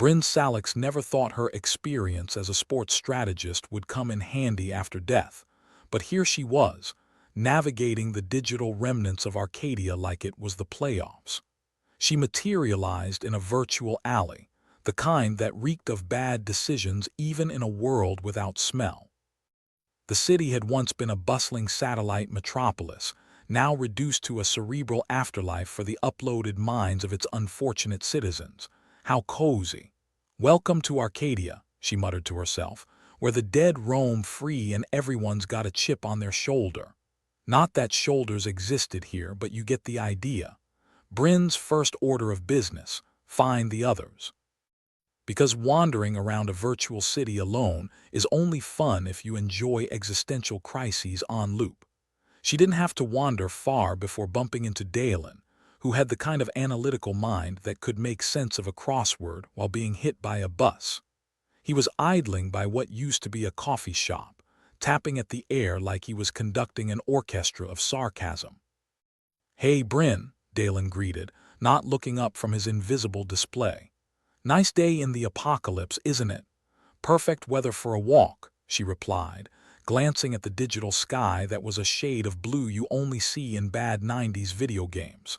Bryn Salix never thought her experience as a sports strategist would come in handy after death, but here she was, navigating the digital remnants of Arcadia like it was the playoffs. She materialized in a virtual alley, the kind that reeked of bad decisions even in a world without smell. The city had once been a bustling satellite metropolis, now reduced to a cerebral afterlife for the uploaded minds of its unfortunate citizens. How cozy. Welcome to Arcadia, she muttered to herself, where the dead roam free and everyone's got a chip on their shoulder. Not that shoulders existed here, but you get the idea. Bryn's first order of business: find the others. Because wandering around a virtual city alone is only fun if you enjoy existential crises on loop. She didn't have to wander far before bumping into Dalen, who had the kind of analytical mind that could make sense of a crossword while being hit by a bus. He was idling by what used to be a coffee shop, tapping at the air like he was conducting an orchestra of sarcasm. "Hey, Bryn," Dalen greeted, not looking up from his invisible display. "Nice day in the apocalypse, isn't it?" "Perfect weather for a walk," she replied, glancing at the digital sky that was a shade of blue you only see in bad 90s video games.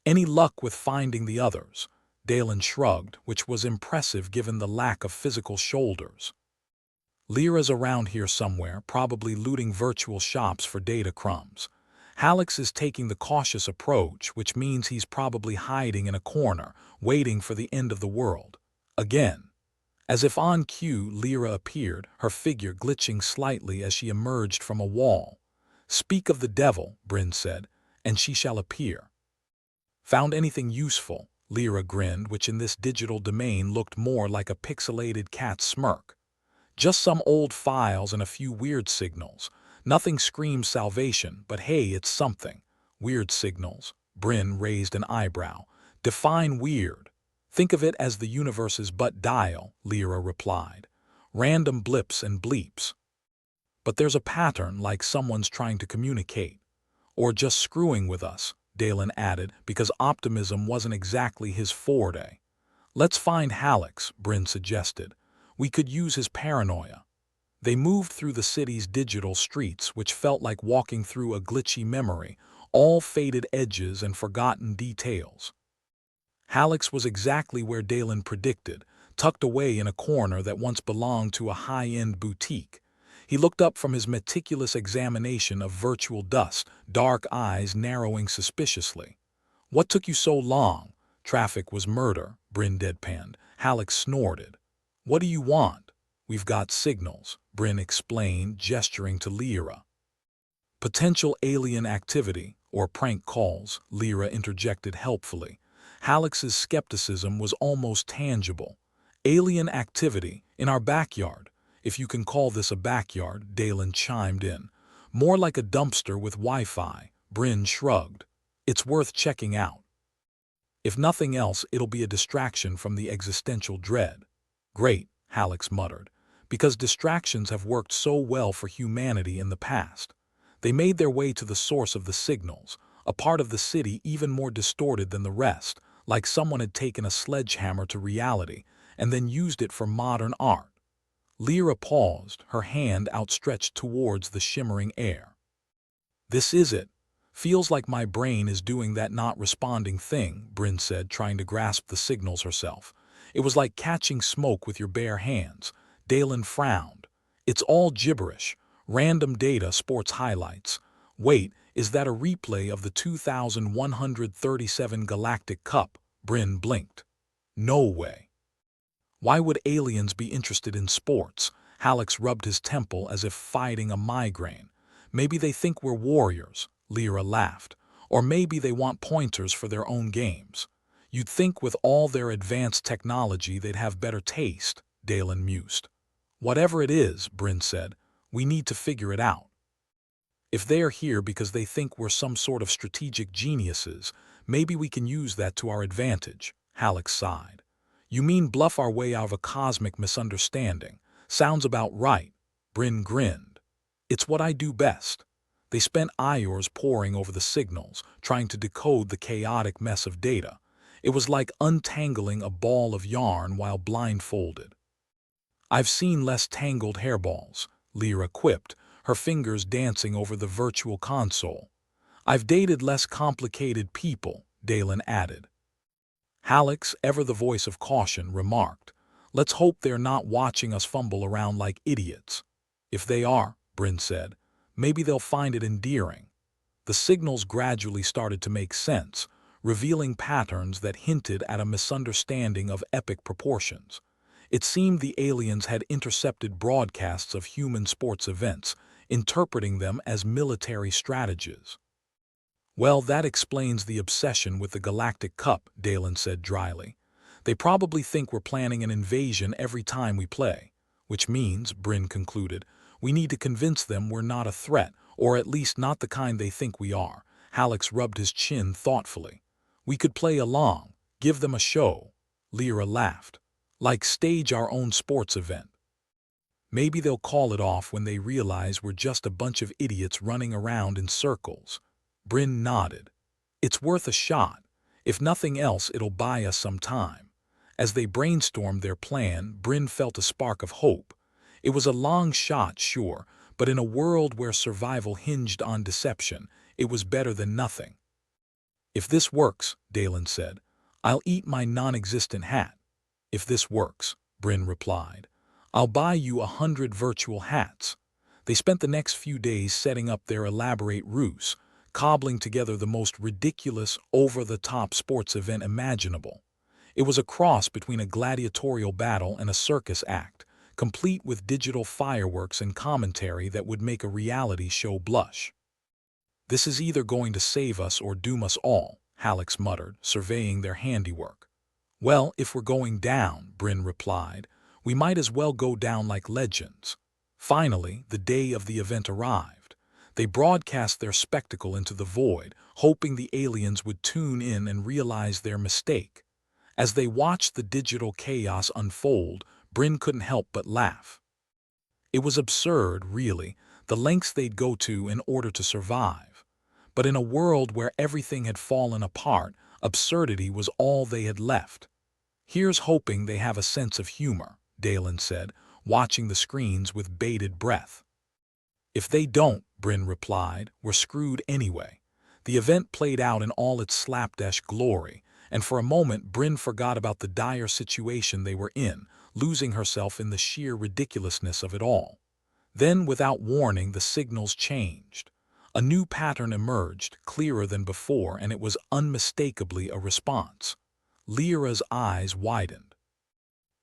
"Any luck with finding the others?" Dalen shrugged, which was impressive given the lack of physical shoulders. "Lyra's around here somewhere, probably looting virtual shops for data crumbs. Hallex is taking the cautious approach, which means he's probably hiding in a corner, waiting for the end of the world. Again." As if on cue, Lyra appeared, her figure glitching slightly as she emerged from a wall. "Speak of the devil," Bryn said, "and she shall appear." "Found anything useful?" Lyra grinned, which in this digital domain looked more like a pixelated cat's smirk. "Just some old files and a few weird signals. Nothing screams salvation, but hey, it's something." "Weird signals?" Bryn raised an eyebrow. "Define weird." "Think of it as the universe's butt dial," Lyra replied. "Random blips and bleeps." "But there's a pattern, like someone's trying to communicate." "Or just screwing with us," Dalen added, because optimism wasn't exactly his forte. "Let's find Hallex," Bryn suggested. "We could use his paranoia." They moved through the city's digital streets, which felt like walking through a glitchy memory, all faded edges and forgotten details. Hallex was exactly where Dalen predicted, tucked away in a corner that once belonged to a high-end boutique. He looked up from his meticulous examination of virtual dust, dark eyes narrowing suspiciously. "What took you so long?" "Traffic was murder," Bryn deadpanned. Hallex snorted. "What do you want?" "We've got signals," Bryn explained, gesturing to Lyra. "Potential alien activity, or prank calls," Lyra interjected helpfully. Hallex's skepticism was almost tangible. "Alien activity, in our backyard, if you can call this a backyard," Dalen chimed in. "More like a dumpster with Wi-Fi," Bryn shrugged. "It's worth checking out. If nothing else, it'll be a distraction from the existential dread." "Great," Hallex muttered, "because distractions have worked so well for humanity in the past." They made their way to the source of the signals, a part of the city even more distorted than the rest, like someone had taken a sledgehammer to reality and then used it for modern art. Lyra paused, her hand outstretched towards the shimmering air. "This is it. Feels like my brain is doing that not responding thing," Bryn said, trying to grasp the signals herself. "It was like catching smoke with your bare hands." Dalen frowned. "It's all gibberish. Random data, sports highlights. Wait, is that a replay of the 2137 Galactic Cup?" Bryn blinked. "No way." "Why would aliens be interested in sports?" Hallex rubbed his temple as if fighting a migraine. "Maybe they think we're warriors," Lyra laughed. "Or maybe they want pointers for their own games." "You'd think with all their advanced technology they'd have better taste," Dalen mused. "Whatever it is," Bryn said, "we need to figure it out. If they are here because they think we're some sort of strategic geniuses, maybe we can use that to our advantage." Hallex sighed. "You mean bluff our way out of a cosmic misunderstanding?" "Sounds about right." Bryn grinned. "It's what I do best." They spent hours poring over the signals, trying to decode the chaotic mess of data. It was like untangling a ball of yarn while blindfolded. "I've seen less tangled hairballs," Lyra quipped, her fingers dancing over the virtual console. "I've dated less complicated people," Dalen added. Hallex, ever the voice of caution, remarked, "Let's hope they're not watching us fumble around like idiots." "If they are," Bryn said, "maybe they'll find it endearing." The signals gradually started to make sense, revealing patterns that hinted at a misunderstanding of epic proportions. It seemed the aliens had intercepted broadcasts of human sports events, interpreting them as military strategies. "Well, that explains the obsession with the Galactic Cup," Dalen said dryly. "They probably think we're planning an invasion every time we play. Which means," Bryn concluded, "we need to convince them we're not a threat, or at least not the kind they think we are." Hallex rubbed his chin thoughtfully. "We could play along, give them a show." Lyra laughed. "Like stage our own sports event. Maybe they'll call it off when they realize we're just a bunch of idiots running around in circles." Bryn nodded. "It's worth a shot. If nothing else, it'll buy us some time." As they brainstormed their plan, Bryn felt a spark of hope. It was a long shot, sure, but in a world where survival hinged on deception, it was better than nothing. "If this works," Dalen said, "I'll eat my non-existent hat." "If this works," Bryn replied, "I'll buy you 100 virtual hats." They spent the next few days setting up their elaborate ruse, cobbling together the most ridiculous, over-the-top sports event imaginable. It was a cross between a gladiatorial battle and a circus act, complete with digital fireworks and commentary that would make a reality show blush. "This is either going to save us or doom us all," Hallex muttered, surveying their handiwork. "Well, if we're going down," Bryn replied, "we might as well go down like legends." Finally, the day of the event arrived. They broadcast their spectacle into the void, hoping the aliens would tune in and realize their mistake. As they watched the digital chaos unfold, Bryn couldn't help but laugh. It was absurd, really, the lengths they'd go to in order to survive. But in a world where everything had fallen apart, absurdity was all they had left. "Here's hoping they have a sense of humor," Dalen said, watching the screens with bated breath. "If they don't," Bryn replied, "we're screwed anyway." The event played out in all its slapdash glory, and for a moment Bryn forgot about the dire situation they were in, losing herself in the sheer ridiculousness of it all. Then, without warning, the signals changed. A new pattern emerged, clearer than before, and it was unmistakably a response. Lyra's eyes widened.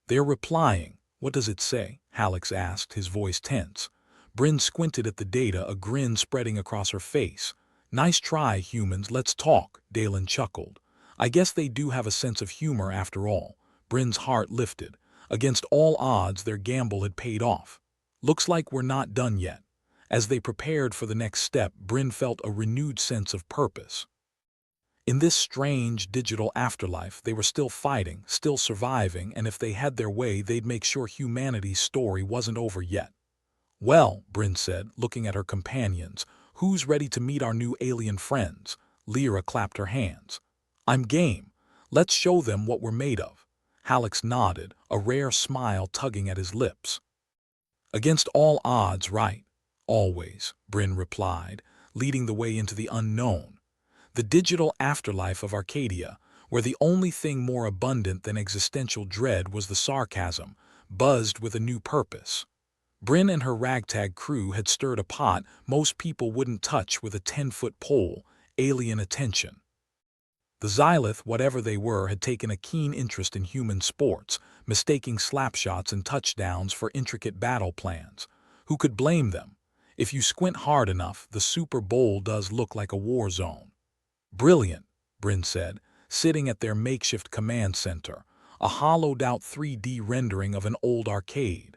"They're replying. What does it say?" Hallex asked, his voice tense. Bryn squinted at the data, a grin spreading across her face. "Nice try, humans, let's talk," Dalen chuckled. "I guess they do have a sense of humor after all." Bryn's heart lifted. Against all odds, their gamble had paid off. "Looks like we're not done yet." As they prepared for the next step, Bryn felt a renewed sense of purpose. In this strange digital afterlife, they were still fighting, still surviving, and if they had their way, they'd make sure humanity's story wasn't over yet. "Well," Bryn said, looking at her companions, "who's ready to meet our new alien friends?" Lyra clapped her hands. "I'm game. Let's show them what we're made of." Hallex nodded, a rare smile tugging at his lips. "Against all odds, right?" "Always," Bryn replied, leading the way into the unknown. The digital afterlife of Arcadia, where the only thing more abundant than existential dread was the sarcasm, buzzed with a new purpose. Bryn and her ragtag crew had stirred a pot most people wouldn't touch with a 10-foot pole: alien attention. The Xylith, whatever they were, had taken a keen interest in human sports, mistaking slapshots and touchdowns for intricate battle plans. Who could blame them? If you squint hard enough, the Super Bowl does look like a war zone. "Brilliant," Bryn said, sitting at their makeshift command center, a hollowed-out 3D rendering of an old arcade.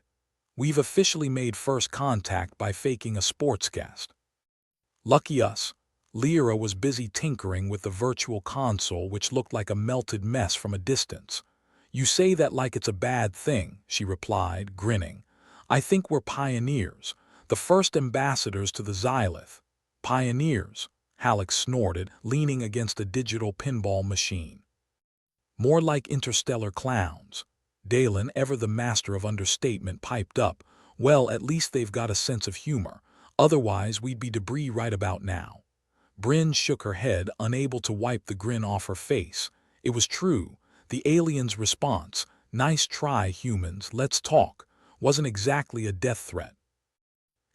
"We've officially made first contact by faking a sportscast." Lucky us. Lyra was busy tinkering with the virtual console, which looked like a melted mess from a distance. "You say that like it's a bad thing," she replied, grinning. "I think we're pioneers, the first ambassadors to the Xylith." "Pioneers," Hallex snorted, leaning against a digital pinball machine. More like interstellar clowns. Dalen, ever the master of understatement, piped up, "Well, at least they've got a sense of humor. Otherwise, we'd be debris right about now." Bryn shook her head, unable to wipe the grin off her face. It was true. The alien's response, "Nice try, humans, let's talk," wasn't exactly a death threat.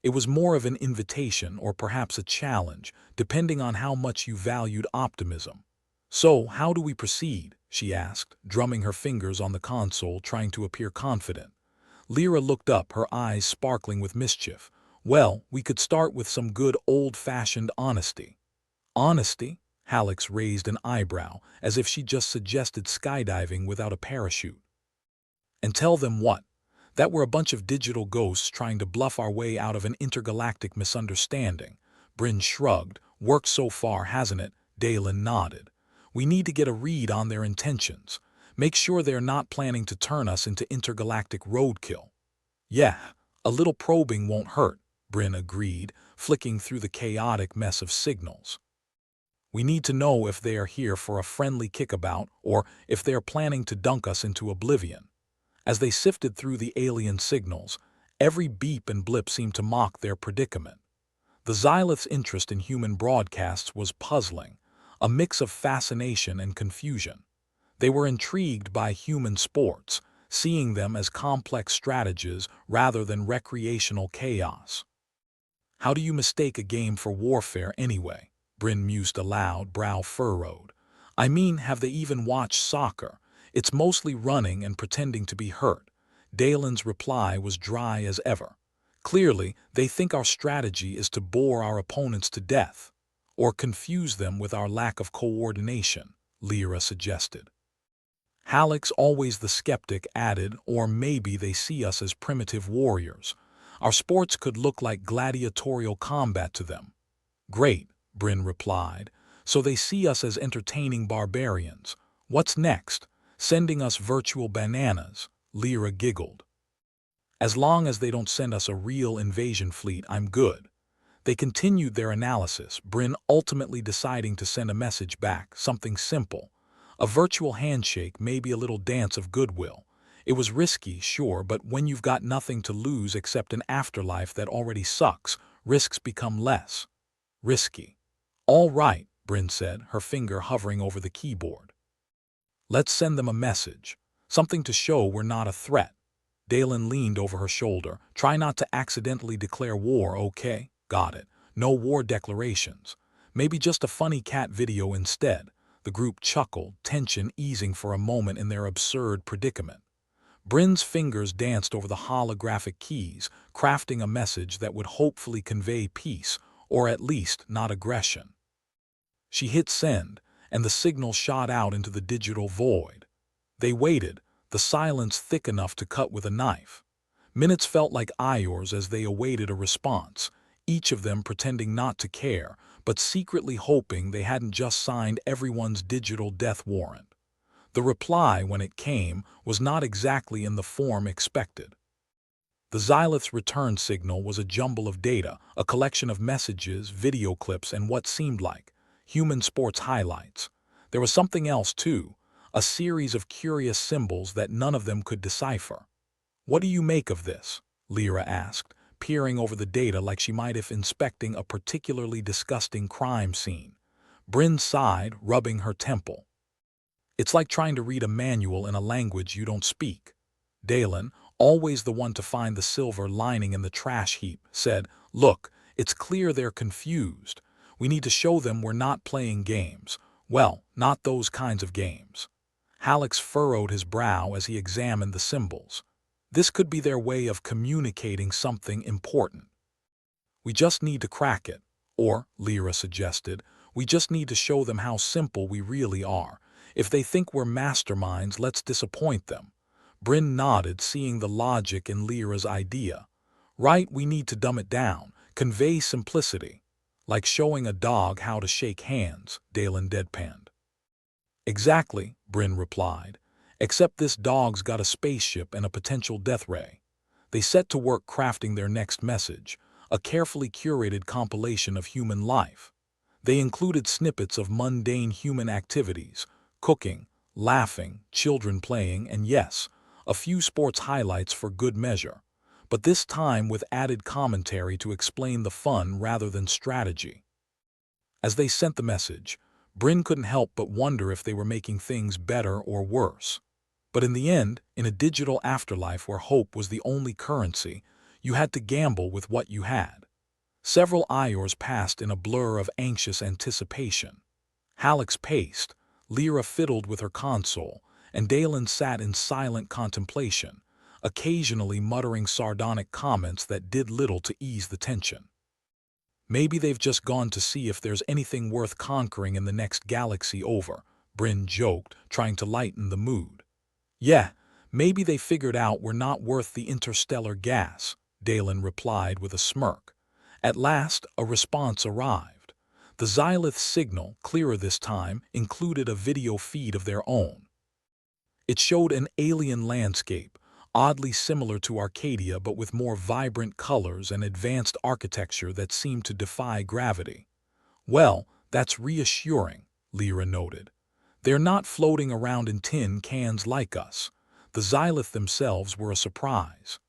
It was more of an invitation or perhaps a challenge, depending on how much you valued optimism. "So, how do we proceed?" she asked, drumming her fingers on the console, trying to appear confident. Lyra looked up, her eyes sparkling with mischief. "Well, we could start with some good old-fashioned honesty." "Honesty?" Hallex raised an eyebrow, as if she just suggested skydiving without a parachute. "And tell them what? That we're a bunch of digital ghosts trying to bluff our way out of an intergalactic misunderstanding." Bryn shrugged. "Worked so far, hasn't it?" Dalen nodded. "We need to get a read on their intentions. Make sure they're not planning to turn us into intergalactic roadkill." "Yeah, a little probing won't hurt," Bryn agreed, flicking through the chaotic mess of signals. "We need to know if they are here for a friendly kickabout or if they are planning to dunk us into oblivion." As they sifted through the alien signals, every beep and blip seemed to mock their predicament. The Xylith's interest in human broadcasts was puzzling, a mix of fascination and confusion. They were intrigued by human sports, seeing them as complex strategies rather than recreational chaos. "How do you mistake a game for warfare anyway?" Bryn mused aloud, brow furrowed. "I mean, have they even watched soccer? It's mostly running and pretending to be hurt." Dalen's reply was dry as ever. "Clearly, they think our strategy is to bore our opponents to death, or confuse them with our lack of coordination," Lyra suggested. Hallex, always the skeptic, added, "Or maybe they see us as primitive warriors. Our sports could look like gladiatorial combat to them." "Great," Bryn replied. "So they see us as entertaining barbarians. What's next? Sending us virtual bananas?" Lyra giggled. "As long as they don't send us a real invasion fleet, I'm good." They continued their analysis, Bryn ultimately deciding to send a message back, something simple. A virtual handshake, maybe a little dance of goodwill. It was risky, sure, but when you've got nothing to lose except an afterlife that already sucks, risks become less risky. "All right," Bryn said, her finger hovering over the keyboard. "Let's send them a message. Something to show we're not a threat." Dalen leaned over her shoulder. "Try not to accidentally declare war, okay?" "Got it. No war declarations. Maybe just a funny cat video instead." The group chuckled, tension easing for a moment in their absurd predicament. Bryn's fingers danced over the holographic keys, crafting a message that would hopefully convey peace, or at least not aggression. She hit send, and the signal shot out into the digital void. They waited, the silence thick enough to cut with a knife. Minutes felt like hours as they awaited a response, each of them pretending not to care, but secretly hoping they hadn't just signed everyone's digital death warrant. The reply, when it came, was not exactly in the form expected. The Xylith's return signal was a jumble of data, a collection of messages, video clips, and what seemed like human sports highlights. There was something else, too, a series of curious symbols that none of them could decipher. "What do you make of this?" Lyra asked, peering over the data like she might if inspecting a particularly disgusting crime scene. Bryn sighed, rubbing her temple. "It's like trying to read a manual in a language you don't speak." Dalen, always the one to find the silver lining in the trash heap, said, "Look, it's clear they're confused. We need to show them we're not playing games. Well, not those kinds of games." Hallex furrowed his brow as he examined the symbols. This could be their way of communicating something important. "We just need to crack it." Or, Lyra suggested, "we just need to show them how simple we really are. If they think we're masterminds, let's disappoint them." Bryn nodded, seeing the logic in Lyra's idea. "Right, we need to dumb it down, convey simplicity. Like showing a dog how to shake hands," Dalen deadpanned. "Exactly," Bryn replied. "Except this dog's got a spaceship and a potential death ray." They set to work crafting their next message, a carefully curated compilation of human life. They included snippets of mundane human activities, cooking, laughing, children playing, and yes, a few sports highlights for good measure. But this time with added commentary to explain the fun rather than strategy. As they sent the message, Bryn couldn't help but wonder if they were making things better or worse. But in the end, in a digital afterlife where hope was the only currency, you had to gamble with what you had. Several hours passed in a blur of anxious anticipation. Hallex paced, Lyra fiddled with her console, and Dalen sat in silent contemplation, occasionally muttering sardonic comments that did little to ease the tension. Maybe they've just gone to see if there's anything worth conquering in the next galaxy over, Bryn joked, trying to lighten the mood. Yeah, maybe they figured out we're not worth the interstellar gas, Dalen replied with a smirk. At last, a response arrived. The Xylith signal, clearer this time, included a video feed of their own. It showed an alien landscape, oddly similar to Arcadia but with more vibrant colors and advanced architecture that seemed to defy gravity. Well, that's reassuring, Lyra noted. They're not floating around in tin cans like us. The Xylith themselves were a surprise.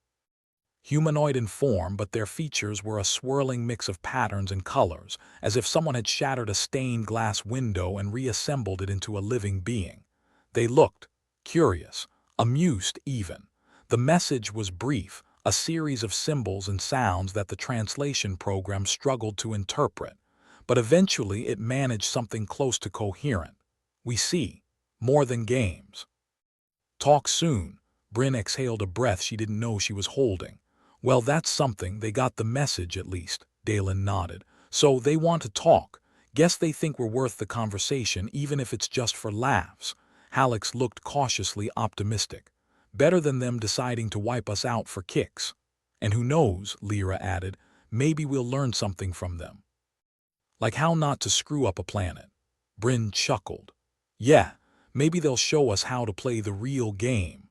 Humanoid in form, but their features were a swirling mix of patterns and colors, as if someone had shattered a stained glass window and reassembled it into a living being. They looked curious, amused even. The message was brief, a series of symbols and sounds that the translation program struggled to interpret, but eventually it managed something close to coherent. We see more than games. Talk soon. Bryn exhaled a breath she didn't know she was holding. Well, that's something. They got the message at least, Dalen nodded. So they want to talk. Guess they think we're worth the conversation even if it's just for laughs. Hallex looked cautiously optimistic. Better than them deciding to wipe us out for kicks. And who knows, Lyra added, maybe we'll learn something from them. Like how not to screw up a planet. Bryn chuckled. Yeah, maybe they'll show us how to play the real game.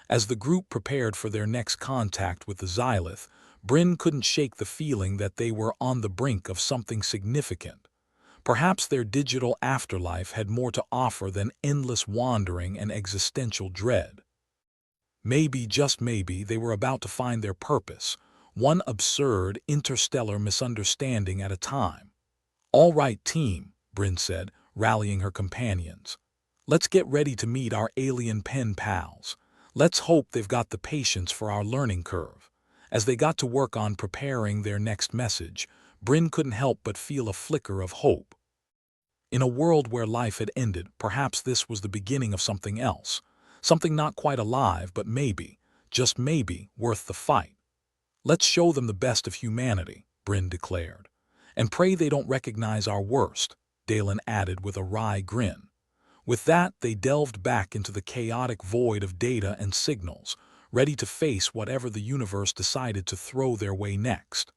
As the group prepared for their next contact with the Xylith, Bryn couldn't shake the feeling that they were on the brink of something significant. Perhaps their digital afterlife had more to offer than endless wandering and existential dread. Maybe, just maybe, they were about to find their purpose, one absurd interstellar misunderstanding at a time. All right, team, Bryn said, rallying her companions. Let's get ready to meet our alien pen pals. Let's hope they've got the patience for our learning curve. As they got to work on preparing their next message, Bryn couldn't help but feel a flicker of hope. In a world where life had ended, perhaps this was the beginning of something else. Something not quite alive, but maybe, just maybe, worth the fight. Let's show them the best of humanity, Bryn declared. And pray they don't recognize our worst, Dalen added with a wry grin. With that, they delved back into the chaotic void of data and signals, ready to face whatever the universe decided to throw their way next.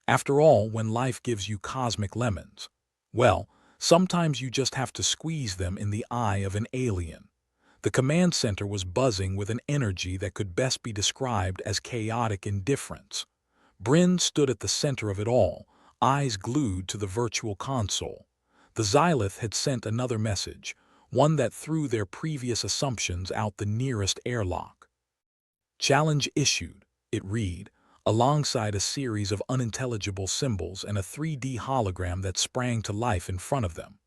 After all, when life gives you cosmic lemons, well, sometimes you just have to squeeze them in the eye of an alien. The command center was buzzing with an energy that could best be described as chaotic indifference. Bryn stood at the center of it all, eyes glued to the virtual console. The Xylith had sent another message, one that threw their previous assumptions out the nearest airlock. Challenge issued, it read, alongside a series of unintelligible symbols and a 3D hologram that sprang to life in front of them.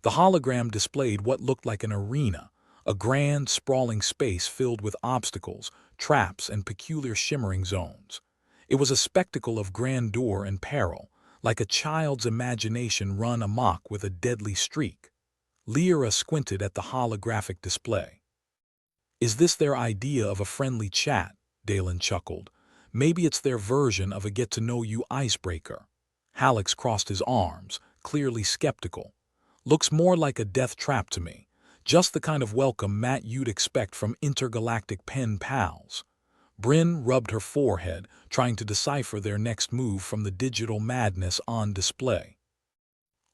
The hologram displayed what looked like an arena, a grand, sprawling space filled with obstacles, traps, and peculiar shimmering zones. It was a spectacle of grandeur and peril, like a child's imagination run amok with a deadly streak. Lyra squinted at the holographic display. Is this their idea of a friendly chat? Dalen chuckled. Maybe it's their version of a get-to-know-you icebreaker. Hallex crossed his arms, clearly skeptical. Looks more like a death trap to me. Just the kind of welcome mat you'd expect from intergalactic pen pals. Bryn rubbed her forehead, trying to decipher their next move from the digital madness on display.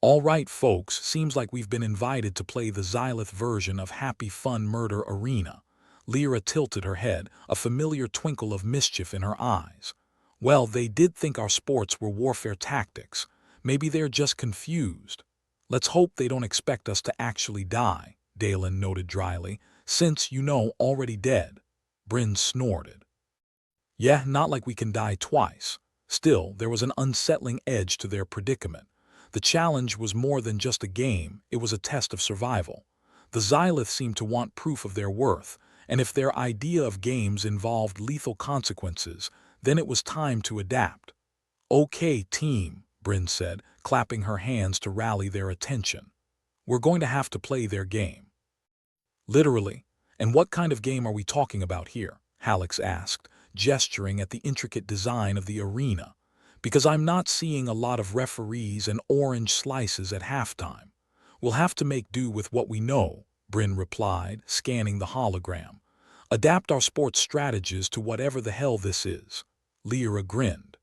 All right, folks, seems like we've been invited to play the Xylith version of Happy Fun Murder Arena. Lyra tilted her head, a familiar twinkle of mischief in her eyes. Well, they did think our sports were warfare tactics. Maybe they're just confused. Let's hope they don't expect us to actually die, Dalen noted dryly. Since, already dead. Bryn snorted. Yeah, not like we can die twice. Still, there was an unsettling edge to their predicament. The challenge was more than just a game, it was a test of survival. The Xylith seemed to want proof of their worth, and if their idea of games involved lethal consequences, then it was time to adapt. Okay, team, Bryn said, clapping her hands to rally their attention. We're going to have to play their game. Literally. And what kind of game are we talking about here? Hallex asked, gesturing at the intricate design of the arena. Because I'm not seeing a lot of referees and orange slices at halftime. We'll have to make do with what we know, Bryn replied, scanning the hologram. Adapt our sports strategies to whatever the hell this is. Lyra grinned.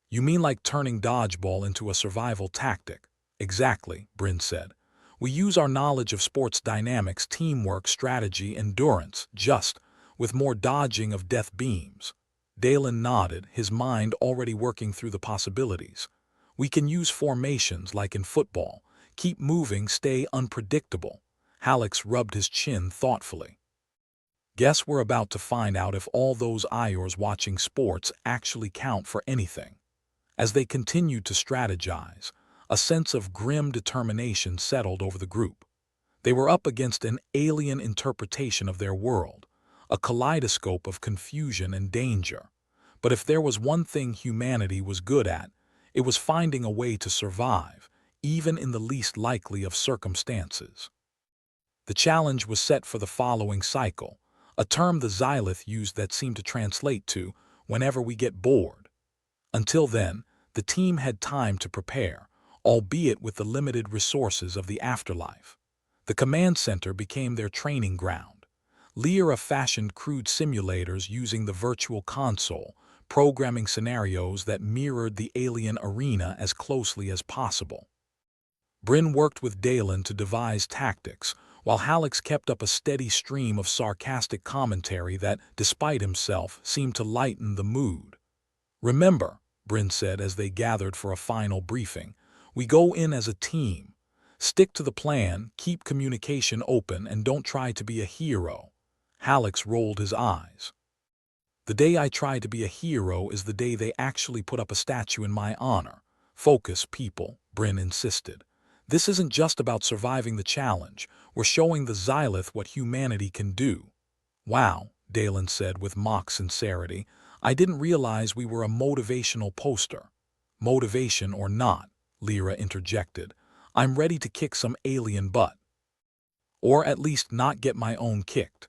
You mean like turning dodgeball into a survival tactic? Exactly, Bryn said. We use our knowledge of sports dynamics, teamwork, strategy, endurance, just with more dodging of death beams. Dalen nodded, his mind already working through the possibilities. We can use formations like in football. Keep moving, stay unpredictable. Hallex rubbed his chin thoughtfully. Guess we're about to find out if all those Iors watching sports actually count for anything. As they continued to strategize, a sense of grim determination settled over the group. They were up against an alien interpretation of their world, a kaleidoscope of confusion and danger. But if there was one thing humanity was good at, it was finding a way to survive, even in the least likely of circumstances. The challenge was set for the following cycle, a term the Xylith used that seemed to translate to whenever we get bored. Until then, the team had time to prepare, albeit with the limited resources of the afterlife. The command center became their training ground. Lyra fashioned crude simulators using the virtual console, programming scenarios that mirrored the alien arena as closely as possible. Bryn worked with Dalen to devise tactics, while Hallex kept up a steady stream of sarcastic commentary that, despite himself, seemed to lighten the mood. Remember, Bryn said as they gathered for a final briefing, we go in as a team. Stick to the plan, keep communication open, and don't try to be a hero. Hallex rolled his eyes. The day I try to be a hero is the day they actually put up a statue in my honor. Focus, people, Bryn insisted. This isn't just about surviving the challenge. We're showing the Xylith what humanity can do. Wow, Dalen said with mock sincerity. I didn't realize we were a motivational poster. Motivation or not, Lyra interjected. I'm ready to kick some alien butt. Or at least not get my own kicked.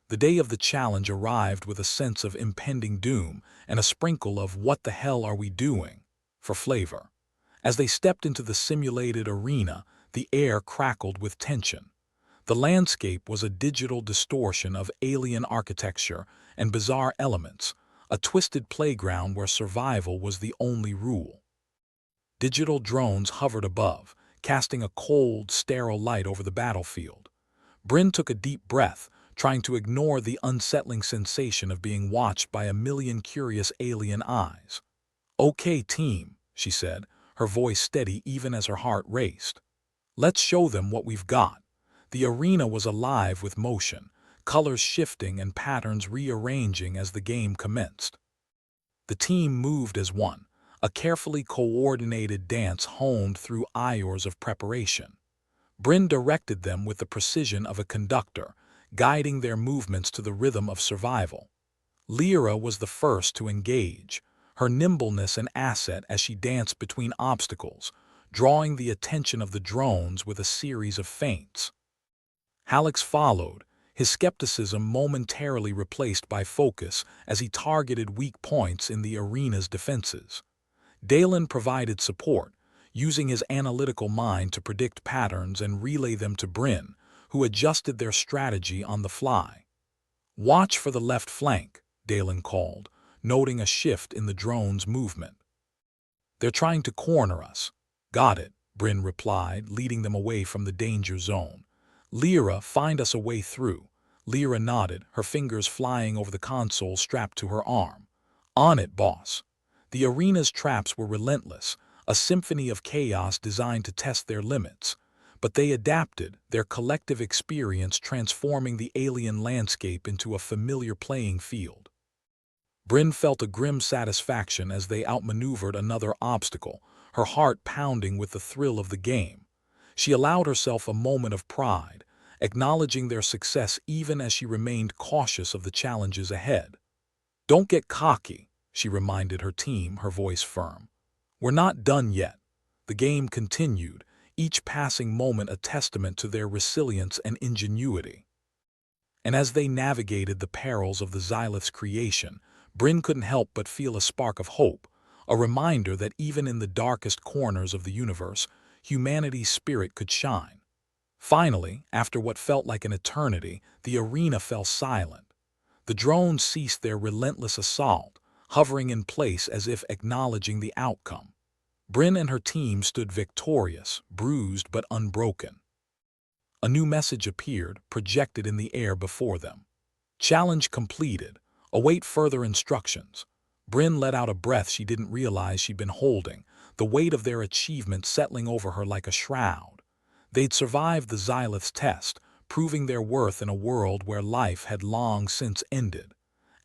The day of the challenge arrived with a sense of impending doom and a sprinkle of what the hell are we doing for flavor. As they stepped into the simulated arena, the air crackled with tension. The landscape was a digital distortion of alien architecture and bizarre elements, a twisted playground where survival was the only rule. Digital drones hovered above, casting a cold, sterile light over the battlefield. Bryn took a deep breath, trying to ignore the unsettling sensation of being watched by a million curious alien eyes. Okay, team, she said, her voice steady even as her heart raced. Let's show them what we've got. The arena was alive with motion, colors shifting and patterns rearranging as the game commenced. The team moved as one, a carefully coordinated dance honed through hours of preparation. Bryn directed them with the precision of a conductor, guiding their movements to the rhythm of survival. Lyra was the first to engage, her nimbleness an asset as she danced between obstacles, drawing the attention of the drones with a series of feints. Hallex followed, his skepticism momentarily replaced by focus as he targeted weak points in the arena's defenses. Dalen provided support, using his analytical mind to predict patterns and relay them to Bryn, who adjusted their strategy on the fly. Watch for the left flank, Dalen called, noting a shift in the drone's movement. They're trying to corner us. Got it, Bryn replied, leading them away from the danger zone. Lyra, find us a way through. Lyra nodded, her fingers flying over the console strapped to her arm. On it, boss. The arena's traps were relentless, a symphony of chaos designed to test their limits. But they adapted, their collective experience transforming the alien landscape into a familiar playing field. Bryn felt a grim satisfaction as they outmaneuvered another obstacle, her heart pounding with the thrill of the game. She allowed herself a moment of pride, acknowledging their success even as she remained cautious of the challenges ahead. "Don't get cocky," she reminded her team, her voice firm. "We're not done yet." The game continued, each passing moment a testament to their resilience and ingenuity. And as they navigated the perils of the Xylith's creation, Bryn couldn't help but feel a spark of hope, a reminder that even in the darkest corners of the universe, humanity's spirit could shine. Finally, after what felt like an eternity, the arena fell silent. The drones ceased their relentless assault, hovering in place as if acknowledging the outcome. Bryn and her team stood victorious, bruised but unbroken. A new message appeared, projected in the air before them. "Challenge completed. Await further instructions." Bryn let out a breath she didn't realize she'd been holding, the weight of their achievement settling over her like a shroud. They'd survived the Xylith's test, proving their worth in a world where life had long since ended.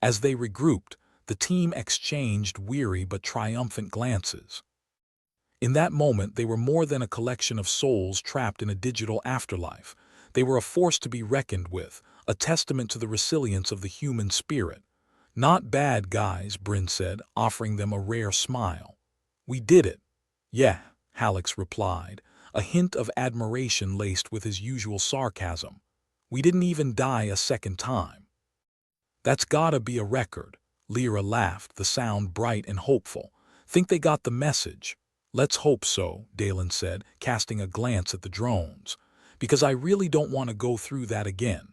As they regrouped, the team exchanged weary but triumphant glances. In that moment, they were more than a collection of souls trapped in a digital afterlife. They were a force to be reckoned with, a testament to the resilience of the human spirit. "Not bad, guys," Bryn said, offering them a rare smile. "We did it." "Yeah," Hallex replied, a hint of admiration laced with his usual sarcasm. "We didn't even die a second time." "That's gotta be a record." Lyra laughed, the sound bright and hopeful. "Think they got the message?" "Let's hope so," Dalen said, casting a glance at the drones. "Because I really don't want to go through that again."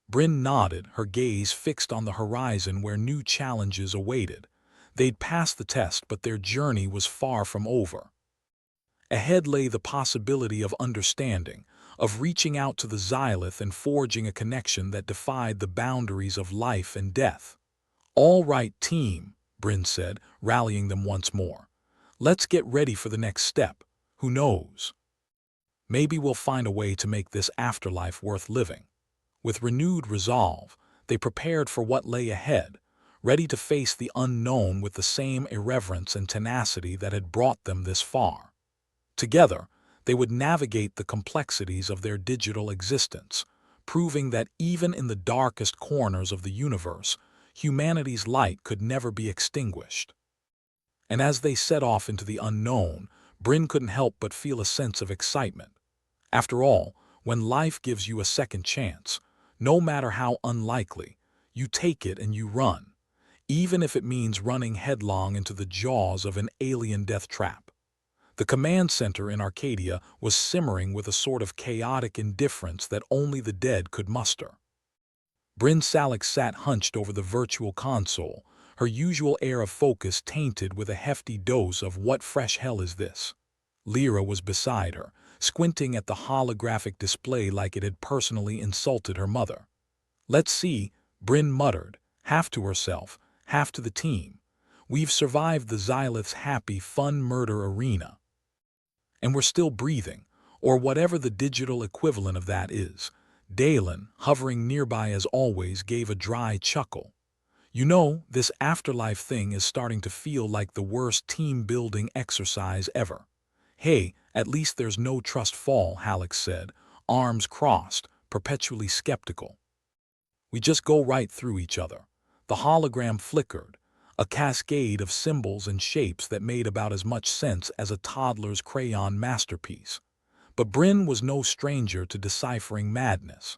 Bryn nodded, her gaze fixed on the horizon where new challenges awaited. They'd passed the test, but their journey was far from over. Ahead lay the possibility of understanding, of reaching out to the Xylith and forging a connection that defied the boundaries of life and death. "All right, team," Bryn said, rallying them once more. "Let's get ready for the next step. Who knows? Maybe we'll find a way to make this afterlife worth living." With renewed resolve, they prepared for what lay ahead, ready to face the unknown with the same irreverence and tenacity that had brought them this far. Together, they would navigate the complexities of their digital existence, proving that even in the darkest corners of the universe, humanity's light could never be extinguished. And as they set off into the unknown, Bryn couldn't help but feel a sense of excitement. After all, when life gives you a second chance, no matter how unlikely, you take it and you run, even if it means running headlong into the jaws of an alien death trap. The command center in Arcadia was simmering with a sort of chaotic indifference that only the dead could muster. Bryn Salix sat hunched over the virtual console, her usual air of focus tainted with a hefty dose of "what fresh hell is this?" Lyra was beside her, squinting at the holographic display like it had personally insulted her mother. "Let's see," Bryn muttered, half to herself, half to the team. "We've survived the Xylith's happy, fun murder arena. And we're still breathing, or whatever the digital equivalent of that is." Dalen, hovering nearby as always, gave a dry chuckle. "You know, this afterlife thing is starting to feel like the worst team-building exercise ever." "Hey, at least there's no trust fall," Hallex said, arms crossed, perpetually skeptical. "We just go right through each other." The hologram flickered, a cascade of symbols and shapes that made about as much sense as a toddler's crayon masterpiece. But Bryn was no stranger to deciphering madness.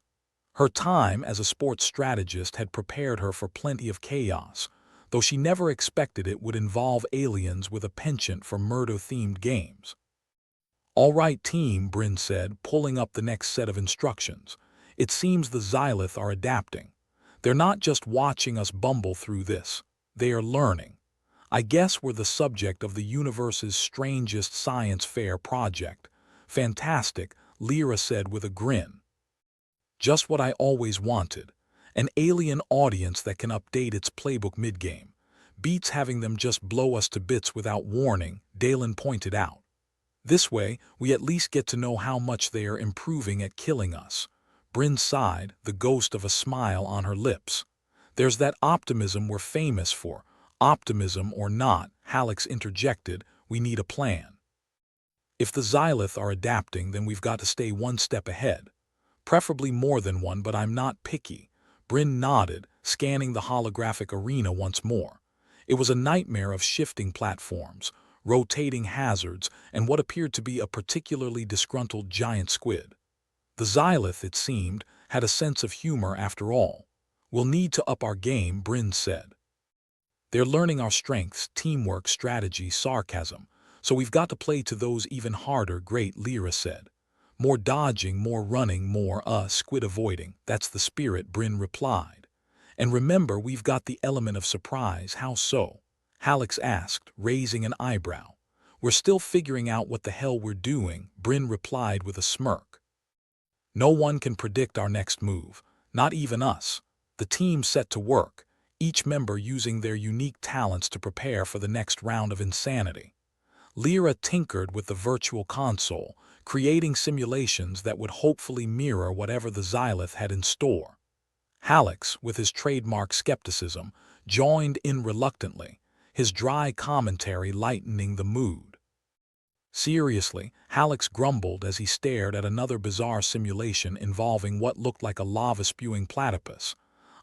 Her time as a sports strategist had prepared her for plenty of chaos, though she never expected it would involve aliens with a penchant for murder-themed games. "All right, team," Bryn said, pulling up the next set of instructions. "It seems the Xylith are adapting. They're not just watching us bumble through this. They are learning. I guess we're the subject of the universe's strangest science fair project." "Fantastic," Lyra said with a grin. "Just what I always wanted. An alien audience that can update its playbook mid-game. Beats having them just blow us to bits without warning," Dalen pointed out. This way, we at least get to know how much they are improving at killing us. Bryn sighed, the ghost of a smile on her lips. There's that optimism we're famous for. Optimism or not, Hallex interjected, we need a plan. If the Xylith are adapting, then we've got to stay one step ahead. Preferably more than one, but I'm not picky. Bryn nodded, scanning the holographic arena once more. It was a nightmare of shifting platforms, rotating hazards, and what appeared to be a particularly disgruntled giant squid. The Xylith, it seemed, had a sense of humor after all. We'll need to up our game, Bryn said. They're learning our strengths, teamwork, strategy, sarcasm, so we've got to play to those even harder, Great Lyra said. More dodging, more running, more, squid avoiding, that's the spirit, Bryn replied. And remember, we've got the element of surprise, how so? Hallex asked, raising an eyebrow. We're still figuring out what the hell we're doing, Bryn replied with a smirk. No one can predict our next move, not even us. The team set to work, each member using their unique talents to prepare for the next round of insanity. Lyra tinkered with the virtual console, creating simulations that would hopefully mirror whatever the Xylith had in store. Hallex, with his trademark skepticism, joined in reluctantly, his dry commentary lightening the mood. Seriously, Hallex grumbled as he stared at another bizarre simulation involving what looked like a lava-spewing platypus.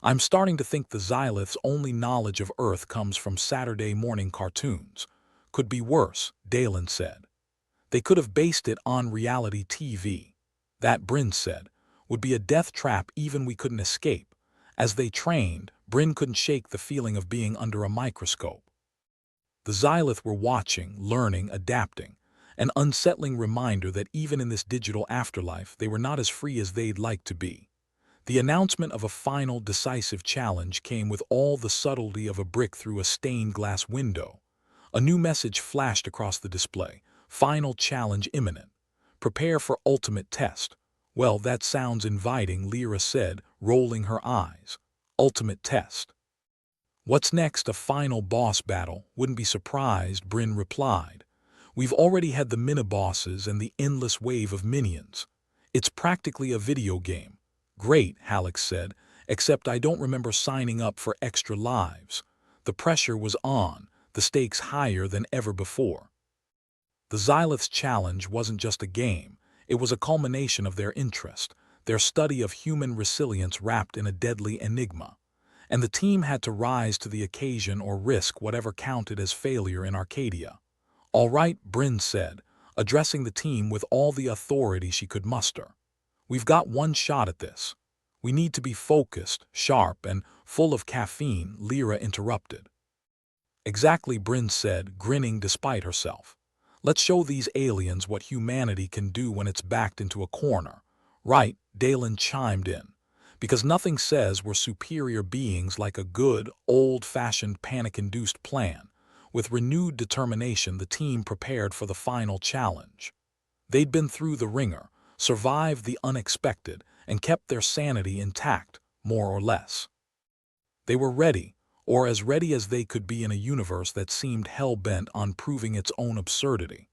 I'm starting to think the Xylith's only knowledge of Earth comes from Saturday morning cartoons. Could be worse, Dalen said. They could have based it on reality TV. That, Bryn said, would be a death trap even we couldn't escape. As they trained, Bryn couldn't shake the feeling of being under a microscope. The Xylith were watching, learning, adapting, an unsettling reminder that even in this digital afterlife they were not as free as they'd like to be. The announcement of a final, decisive challenge came with all the subtlety of a brick through a stained glass window. A new message flashed across the display. Final challenge imminent. Prepare for ultimate test. Well, that sounds inviting, Lyra said, rolling her eyes. Ultimate test. What's next? A final boss battle? Wouldn't be surprised, Bryn replied. We've already had the mini-bosses and the endless wave of minions. It's practically a video game. Great, Hallex said, except I don't remember signing up for extra lives. The pressure was on, the stakes higher than ever before. The Xylith's challenge wasn't just a game, it was a culmination of their interest, their study of human resilience wrapped in a deadly enigma. And the team had to rise to the occasion or risk whatever counted as failure in Arcadia. All right, Bryn said, addressing the team with all the authority she could muster. We've got one shot at this. We need to be focused, sharp, and full of caffeine, Lyra interrupted. Exactly, Bryn said, grinning despite herself. Let's show these aliens what humanity can do when it's backed into a corner. Right, Dalen chimed in. Because nothing says we're superior beings like a good, old-fashioned panic-induced plan. With renewed determination, the team prepared for the final challenge. They'd been through the ringer, survived the unexpected, and kept their sanity intact, more or less. They were ready, or as ready as they could be in a universe that seemed hell-bent on proving its own absurdity.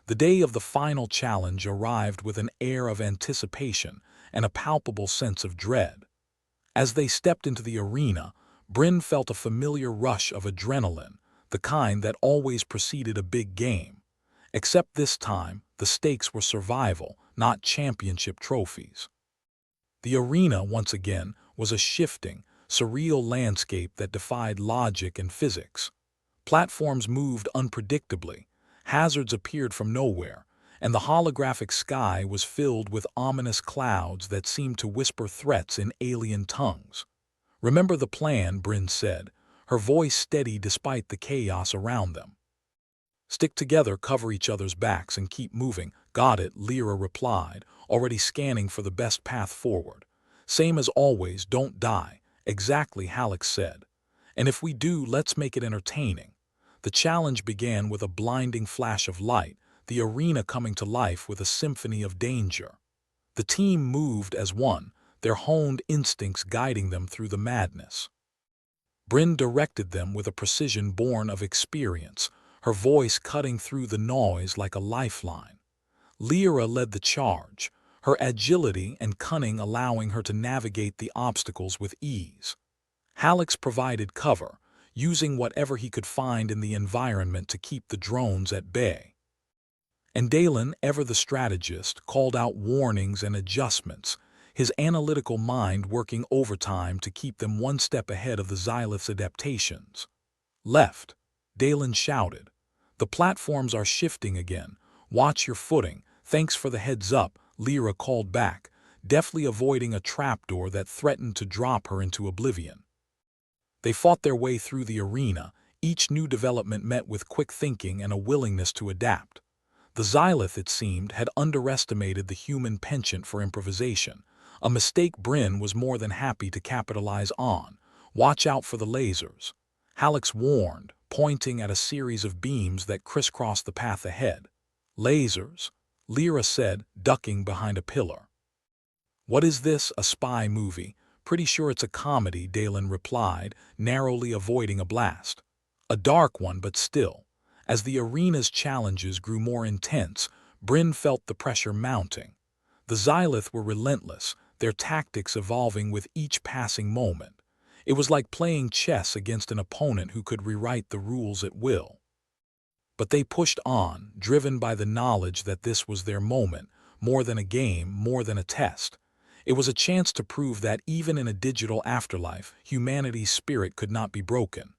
The day of the final challenge arrived with an air of anticipation and a palpable sense of dread. As they stepped into the arena, Bryn felt a familiar rush of adrenaline, the kind that always preceded a big game. Except this time, the stakes were survival, not championship trophies. The arena, once again, was a shifting, surreal landscape that defied logic and physics. Platforms moved unpredictably, hazards appeared from nowhere, and the holographic sky was filled with ominous clouds that seemed to whisper threats in alien tongues. Remember the plan, Bryn said, her voice steady despite the chaos around them. Stick together, cover each other's backs, and keep moving. Got it, Lyra replied, already scanning for the best path forward. Same as always, don't die. Exactly, Hallex said. And if we do, let's make it entertaining. The challenge began with a blinding flash of light, the arena coming to life with a symphony of danger. The team moved as one, their honed instincts guiding them through the madness. Bryn directed them with a precision born of experience, her voice cutting through the noise like a lifeline. Lyra led the charge, her agility and cunning allowing her to navigate the obstacles with ease. Hallex provided cover, using whatever he could find in the environment to keep the drones at bay. And Dalen, ever the strategist, called out warnings and adjustments, his analytical mind working overtime to keep them one step ahead of the Xylith's adaptations. "Left," Dalen shouted. "The platforms are shifting again. Watch your footing. Thanks for the heads up," Lyra called back, deftly avoiding a trapdoor that threatened to drop her into oblivion. They fought their way through the arena, each new development met with quick thinking and a willingness to adapt. The Xylith, it seemed, had underestimated the human penchant for improvisation, a mistake Bryn was more than happy to capitalize on. "Watch out for the lasers," Hallex warned, pointing at a series of beams that crisscrossed the path ahead. "Lasers?" Lyra said, ducking behind a pillar. "What is this, a spy movie? Pretty sure it's a comedy," Dalen replied, narrowly avoiding a blast. "A dark one, but still." As the arena's challenges grew more intense, Bryn felt the pressure mounting. The Xylith were relentless, their tactics evolving with each passing moment. It was like playing chess against an opponent who could rewrite the rules at will. But they pushed on, driven by the knowledge that this was their moment, more than a game, more than a test. It was a chance to prove that even in a digital afterlife, humanity's spirit could not be broken.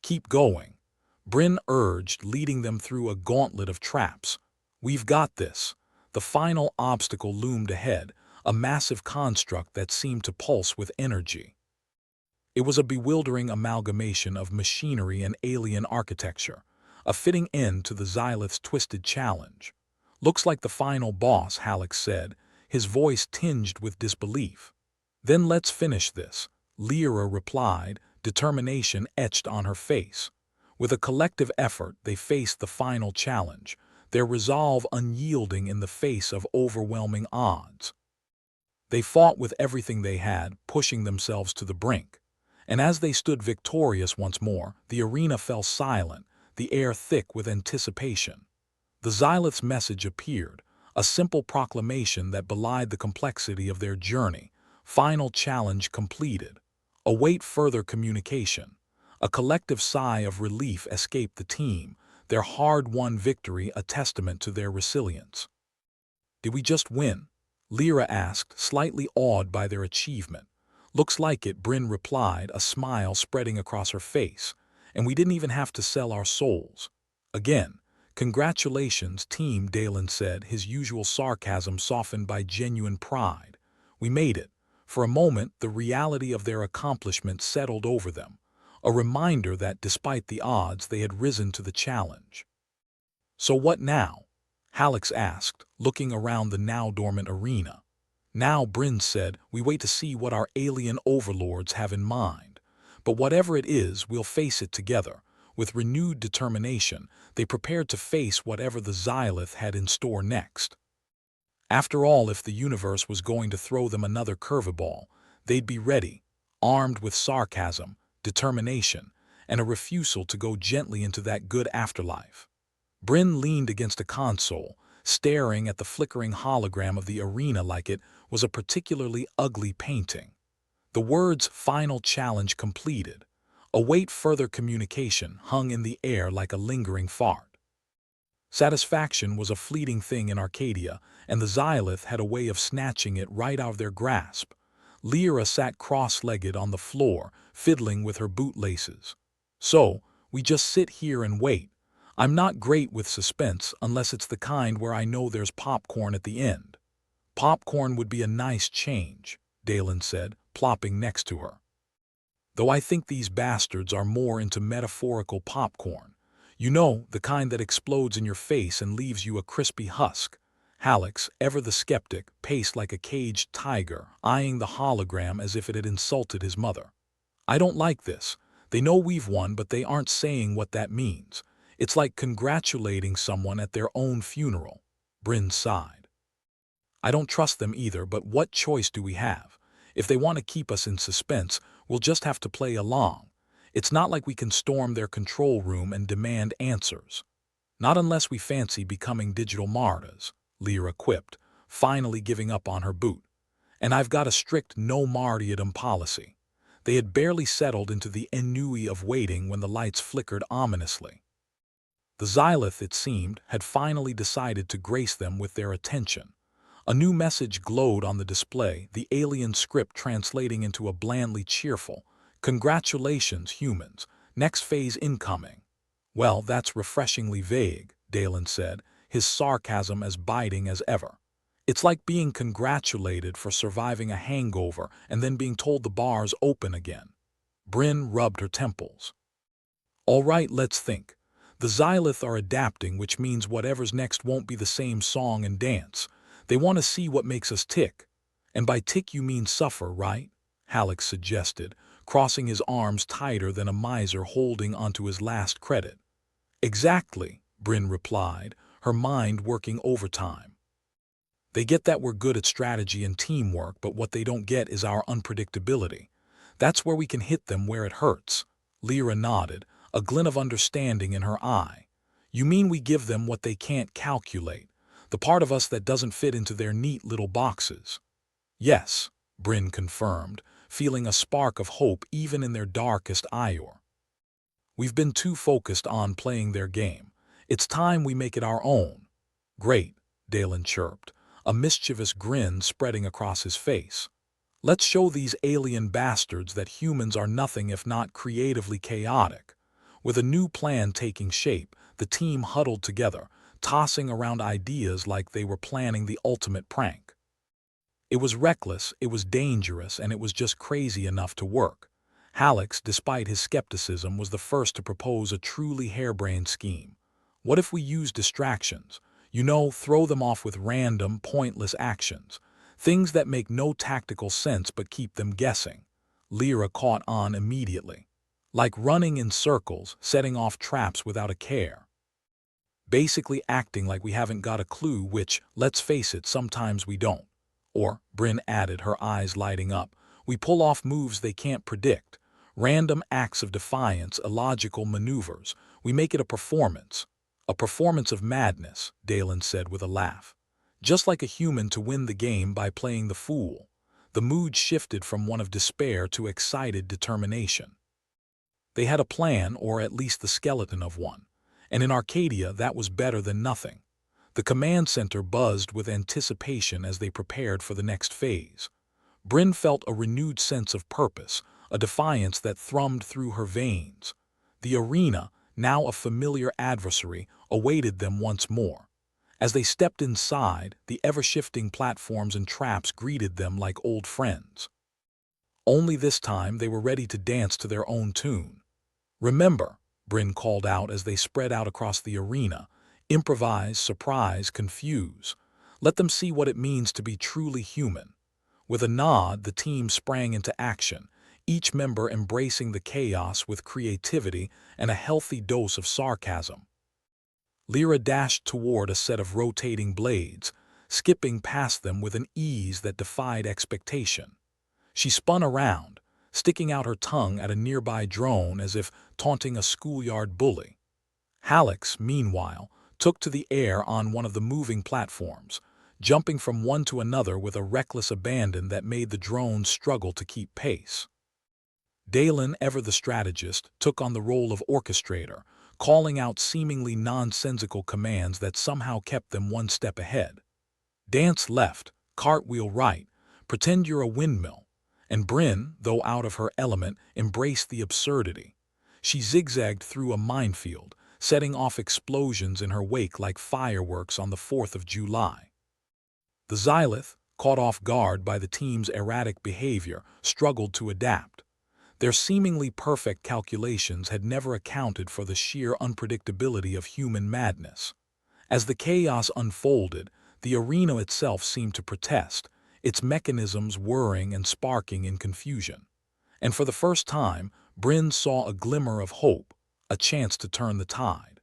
"Keep going," Bryn urged, leading them through a gauntlet of traps. "We've got this." The final obstacle loomed ahead, a massive construct that seemed to pulse with energy. It was a bewildering amalgamation of machinery and alien architecture, a fitting end to the Xylith's twisted challenge. "Looks like the final boss," Hallex said, his voice tinged with disbelief. "Then let's finish this," Lyra replied, determination etched on her face. With a collective effort, they faced the final challenge, their resolve unyielding in the face of overwhelming odds. They fought with everything they had, pushing themselves to the brink. And as they stood victorious once more, the arena fell silent, the air thick with anticipation. The Xylith's message appeared, a simple proclamation that belied the complexity of their journey. Final challenge completed. Await further communication. A collective sigh of relief escaped the team, their hard-won victory a testament to their resilience. "Did we just win?" Lyra asked, slightly awed by their achievement. "Looks like it," Bryn replied, a smile spreading across her face. "And we didn't even have to sell our souls." "Again, congratulations, team," Dalen said, his usual sarcasm softened by genuine pride. "We made it." For a moment, the reality of their accomplishment settled over them, a reminder that despite the odds they had risen to the challenge. "So what now?" Hallex asked, looking around the now-dormant arena. "Now," Bryn said, "we wait to see what our alien overlords have in mind. But whatever it is, we'll face it together." With renewed determination, they prepared to face whatever the Xylith had in store next. After all, if the universe was going to throw them another curveball, they'd be ready, armed with sarcasm, determination, and a refusal to go gently into that good afterlife. Bryn leaned against a console, staring at the flickering hologram of the arena like it was a particularly ugly painting. The words "Final Challenge Completed," "Await further communication," hung in the air like a lingering fart. Satisfaction was a fleeting thing in Arcadia, and the Xylith had a way of snatching it right out of their grasp. Lyra sat cross-legged on the floor, fiddling with her bootlaces. "So, we just sit here and wait. I'm not great with suspense unless it's the kind where I know there's popcorn at the end." "Popcorn would be a nice change," Dalen said, plopping next to her. "Though I think these bastards are more into metaphorical popcorn. You know, the kind that explodes in your face and leaves you a crispy husk." Hallex, ever the skeptic, paced like a caged tiger, eyeing the hologram as if it had insulted his mother. "I don't like this. They know we've won, but they aren't saying what that means. It's like congratulating someone at their own funeral." Bryn sighed. "I don't trust them either, but what choice do we have? If they want to keep us in suspense, we'll just have to play along." It's not like we can storm their control room and demand answers. Not unless we fancy becoming digital martyrs, Lyra quipped, finally giving up on her boot. And I've got a strict no martyrdom policy. They had barely settled into the ennui of waiting when the lights flickered ominously. The Xylith, it seemed, had finally decided to grace them with their attention. A new message glowed on the display, the alien script translating into a blandly cheerful, "Congratulations, humans. Next phase incoming." "Well, that's refreshingly vague," Dalen said, his sarcasm as biting as ever. "It's like being congratulated for surviving a hangover and then being told the bar's open again." Bryn rubbed her temples. "All right, let's think. The Xylith are adapting, which means whatever's next won't be the same song and dance. They want to see what makes us tick. And by tick you mean suffer, right?" Halleck suggested, crossing his arms tighter than a miser holding onto his last credit. "Exactly," Bryn replied, her mind working overtime. "They get that we're good at strategy and teamwork, but what they don't get is our unpredictability. That's where we can hit them where it hurts." Lyra nodded, a glint of understanding in her eye. "You mean we give them what they can't calculate, the part of us that doesn't fit into their neat little boxes?" "Yes," Bryn confirmed, feeling a spark of hope even in their darkest ire. "We've been too focused on playing their game. It's time we make it our own." "Great," Dalen chirped, a mischievous grin spreading across his face. "Let's show these alien bastards that humans are nothing if not creatively chaotic." With a new plan taking shape, the team huddled together, tossing around ideas like they were planning the ultimate prank. It was reckless, it was dangerous, and it was just crazy enough to work. Halleck, despite his skepticism, was the first to propose a truly harebrained scheme. "What if we use distractions? Throw them off with random, pointless actions. Things that make no tactical sense but keep them guessing." Lyra caught on immediately. "Like running in circles, setting off traps without a care. Basically acting like we haven't got a clue, which, let's face it, sometimes we don't." Or, Bryn added, her eyes lighting up, "we pull off moves they can't predict. Random acts of defiance, illogical maneuvers. We make it a performance." "A performance of madness," Dalen said with a laugh. "Just like a human to win the game by playing the fool." The mood shifted from one of despair to excited determination. They had a plan, or at least the skeleton of one. And in Arcadia, that was better than nothing. The command center buzzed with anticipation as they prepared for the next phase. Bryn felt a renewed sense of purpose, a defiance that thrummed through her veins. The arena, now a familiar adversary, awaited them once more. As they stepped inside, the ever-shifting platforms and traps greeted them like old friends. Only this time they were ready to dance to their own tune. "Remember," Bryn called out as they spread out across the arena, "improvise, surprise, confuse. Let them see what it means to be truly human." With a nod, the team sprang into action, each member embracing the chaos with creativity and a healthy dose of sarcasm. Lyra dashed toward a set of rotating blades, skipping past them with an ease that defied expectation. She spun around, sticking out her tongue at a nearby drone as if taunting a schoolyard bully. Halleck, meanwhile, took to the air on one of the moving platforms, jumping from one to another with a reckless abandon that made the drones struggle to keep pace. Dalen, ever the strategist, took on the role of orchestrator, calling out seemingly nonsensical commands that somehow kept them one step ahead. "Dance left, cartwheel right, pretend you're a windmill." And Bryn, though out of her element, embraced the absurdity. She zigzagged through a minefield, setting off explosions in her wake like fireworks on the 4th of July. The Xylith, caught off guard by the team's erratic behavior, struggled to adapt. Their seemingly perfect calculations had never accounted for the sheer unpredictability of human madness. As the chaos unfolded, the arena itself seemed to protest, its mechanisms whirring and sparking in confusion. And for the first time, Bryn saw a glimmer of hope, a chance to turn the tide.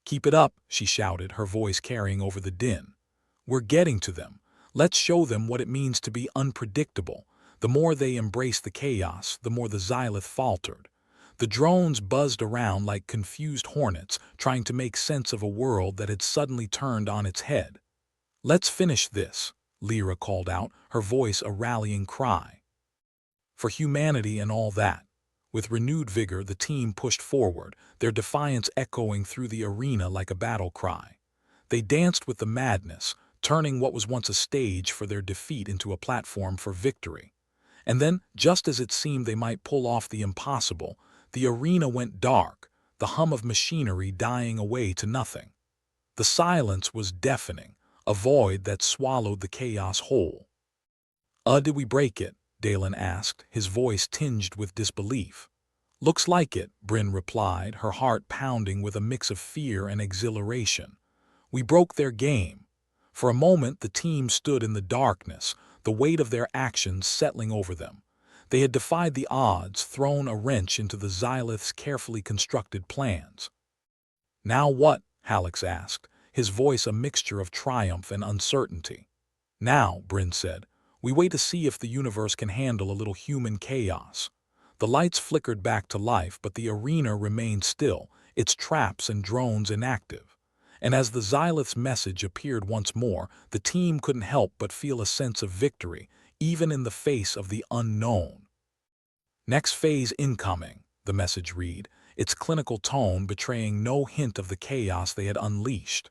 "Keep it up," she shouted, her voice carrying over the din. "We're getting to them. Let's show them what it means to be unpredictable." The more they embraced the chaos, the more the Xylith faltered. The drones buzzed around like confused hornets, trying to make sense of a world that had suddenly turned on its head. "Let's finish this," Lyra called out, her voice a rallying cry. "For humanity and all that." With renewed vigor, the team pushed forward, their defiance echoing through the arena like a battle cry. They danced with the madness, turning what was once a stage for their defeat into a platform for victory. And then, just as it seemed they might pull off the impossible, the arena went dark, the hum of machinery dying away to nothing. The silence was deafening, a void that swallowed the chaos whole. Did we break it?" Dalen asked, his voice tinged with disbelief. "Looks like it," Bryn replied, her heart pounding with a mix of fear and exhilaration. "We broke their game." For a moment the team stood in the darkness, the weight of their actions settling over them. They had defied the odds, thrown a wrench into the Xylith's carefully constructed plans. "Now what?" Hallex asked, his voice a mixture of triumph and uncertainty. "Now," Bryn said, "we wait to see if the universe can handle a little human chaos." The lights flickered back to life, but the arena remained still, its traps and drones inactive. And as the Xylith's message appeared once more, the team couldn't help but feel a sense of victory, even in the face of the unknown. "Next phase incoming," the message read, its clinical tone betraying no hint of the chaos they had unleashed.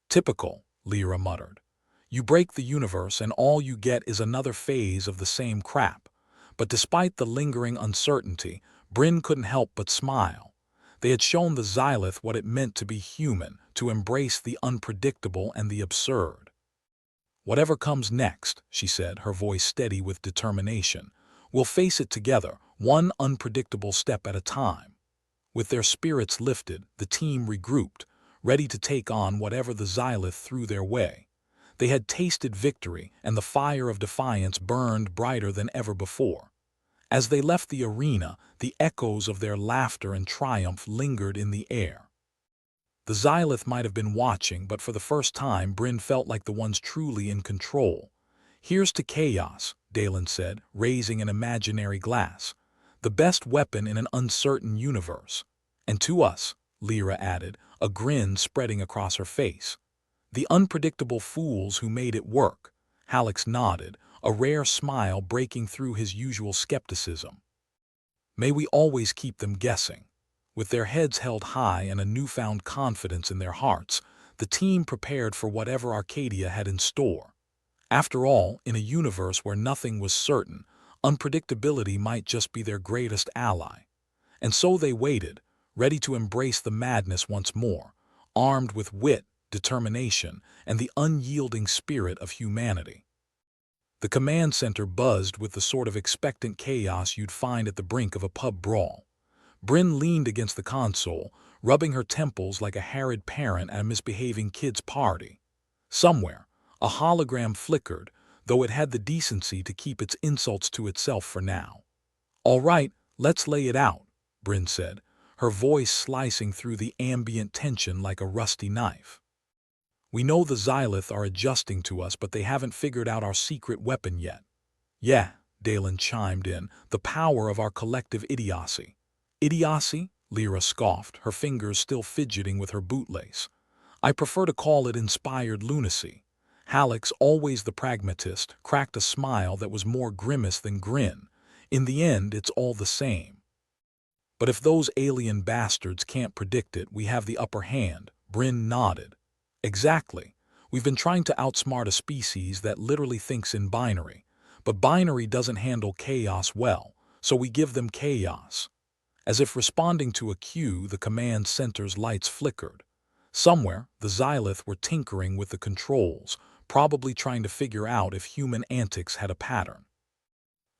"Typical," Lyra muttered. "You break the universe and all you get is another phase of the same crap." But despite the lingering uncertainty, Bryn couldn't help but smile. They had shown the Xylith what it meant to be human, to embrace the unpredictable and the absurd. "Whatever comes next," she said, her voice steady with determination, "we'll face it together, one unpredictable step at a time." With their spirits lifted, the team regrouped, ready to take on whatever the Xylith threw their way. They had tasted victory, and the fire of defiance burned brighter than ever before. As they left the arena, the echoes of their laughter and triumph lingered in the air. The Xylith might have been watching, but for the first time Bryn felt like the ones truly in control. "Here's to chaos," Dalen said, raising an imaginary glass. "The best weapon in an uncertain universe." "And to us," Lyra added, a grin spreading across her face. "The unpredictable fools who made it work." Hallex nodded, a rare smile breaking through his usual skepticism. "May we always keep them guessing." With their heads held high and a newfound confidence in their hearts, the team prepared for whatever Arcadia had in store. After all, in a universe where nothing was certain, unpredictability might just be their greatest ally. And so they waited, ready to embrace the madness once more, armed with wit, determination, and the unyielding spirit of humanity. The command center buzzed with the sort of expectant chaos you'd find at the brink of a pub brawl. Bryn leaned against the console, rubbing her temples like a harried parent at a misbehaving kid's party. Somewhere, a hologram flickered, though it had the decency to keep its insults to itself for now. "All right, let's lay it out," Bryn said, her voice slicing through the ambient tension like a rusty knife. "We know the Xylith are adjusting to us, but they haven't figured out our secret weapon yet." "Yeah," Dalen chimed in, "the power of our collective idiocy." "Idiocy?" Lyra scoffed, her fingers still fidgeting with her bootlace. "I prefer to call it inspired lunacy." Hallex, always the pragmatist, cracked a smile that was more grimace than grin. "In the end, it's all the same." "But if those alien bastards can't predict it, we have the upper hand," Bryn nodded. "Exactly. We've been trying to outsmart a species that literally thinks in binary. But binary doesn't handle chaos well, so we give them chaos." As if responding to a cue, the command center's lights flickered. Somewhere, the Xylith were tinkering with the controls, probably trying to figure out if human antics had a pattern.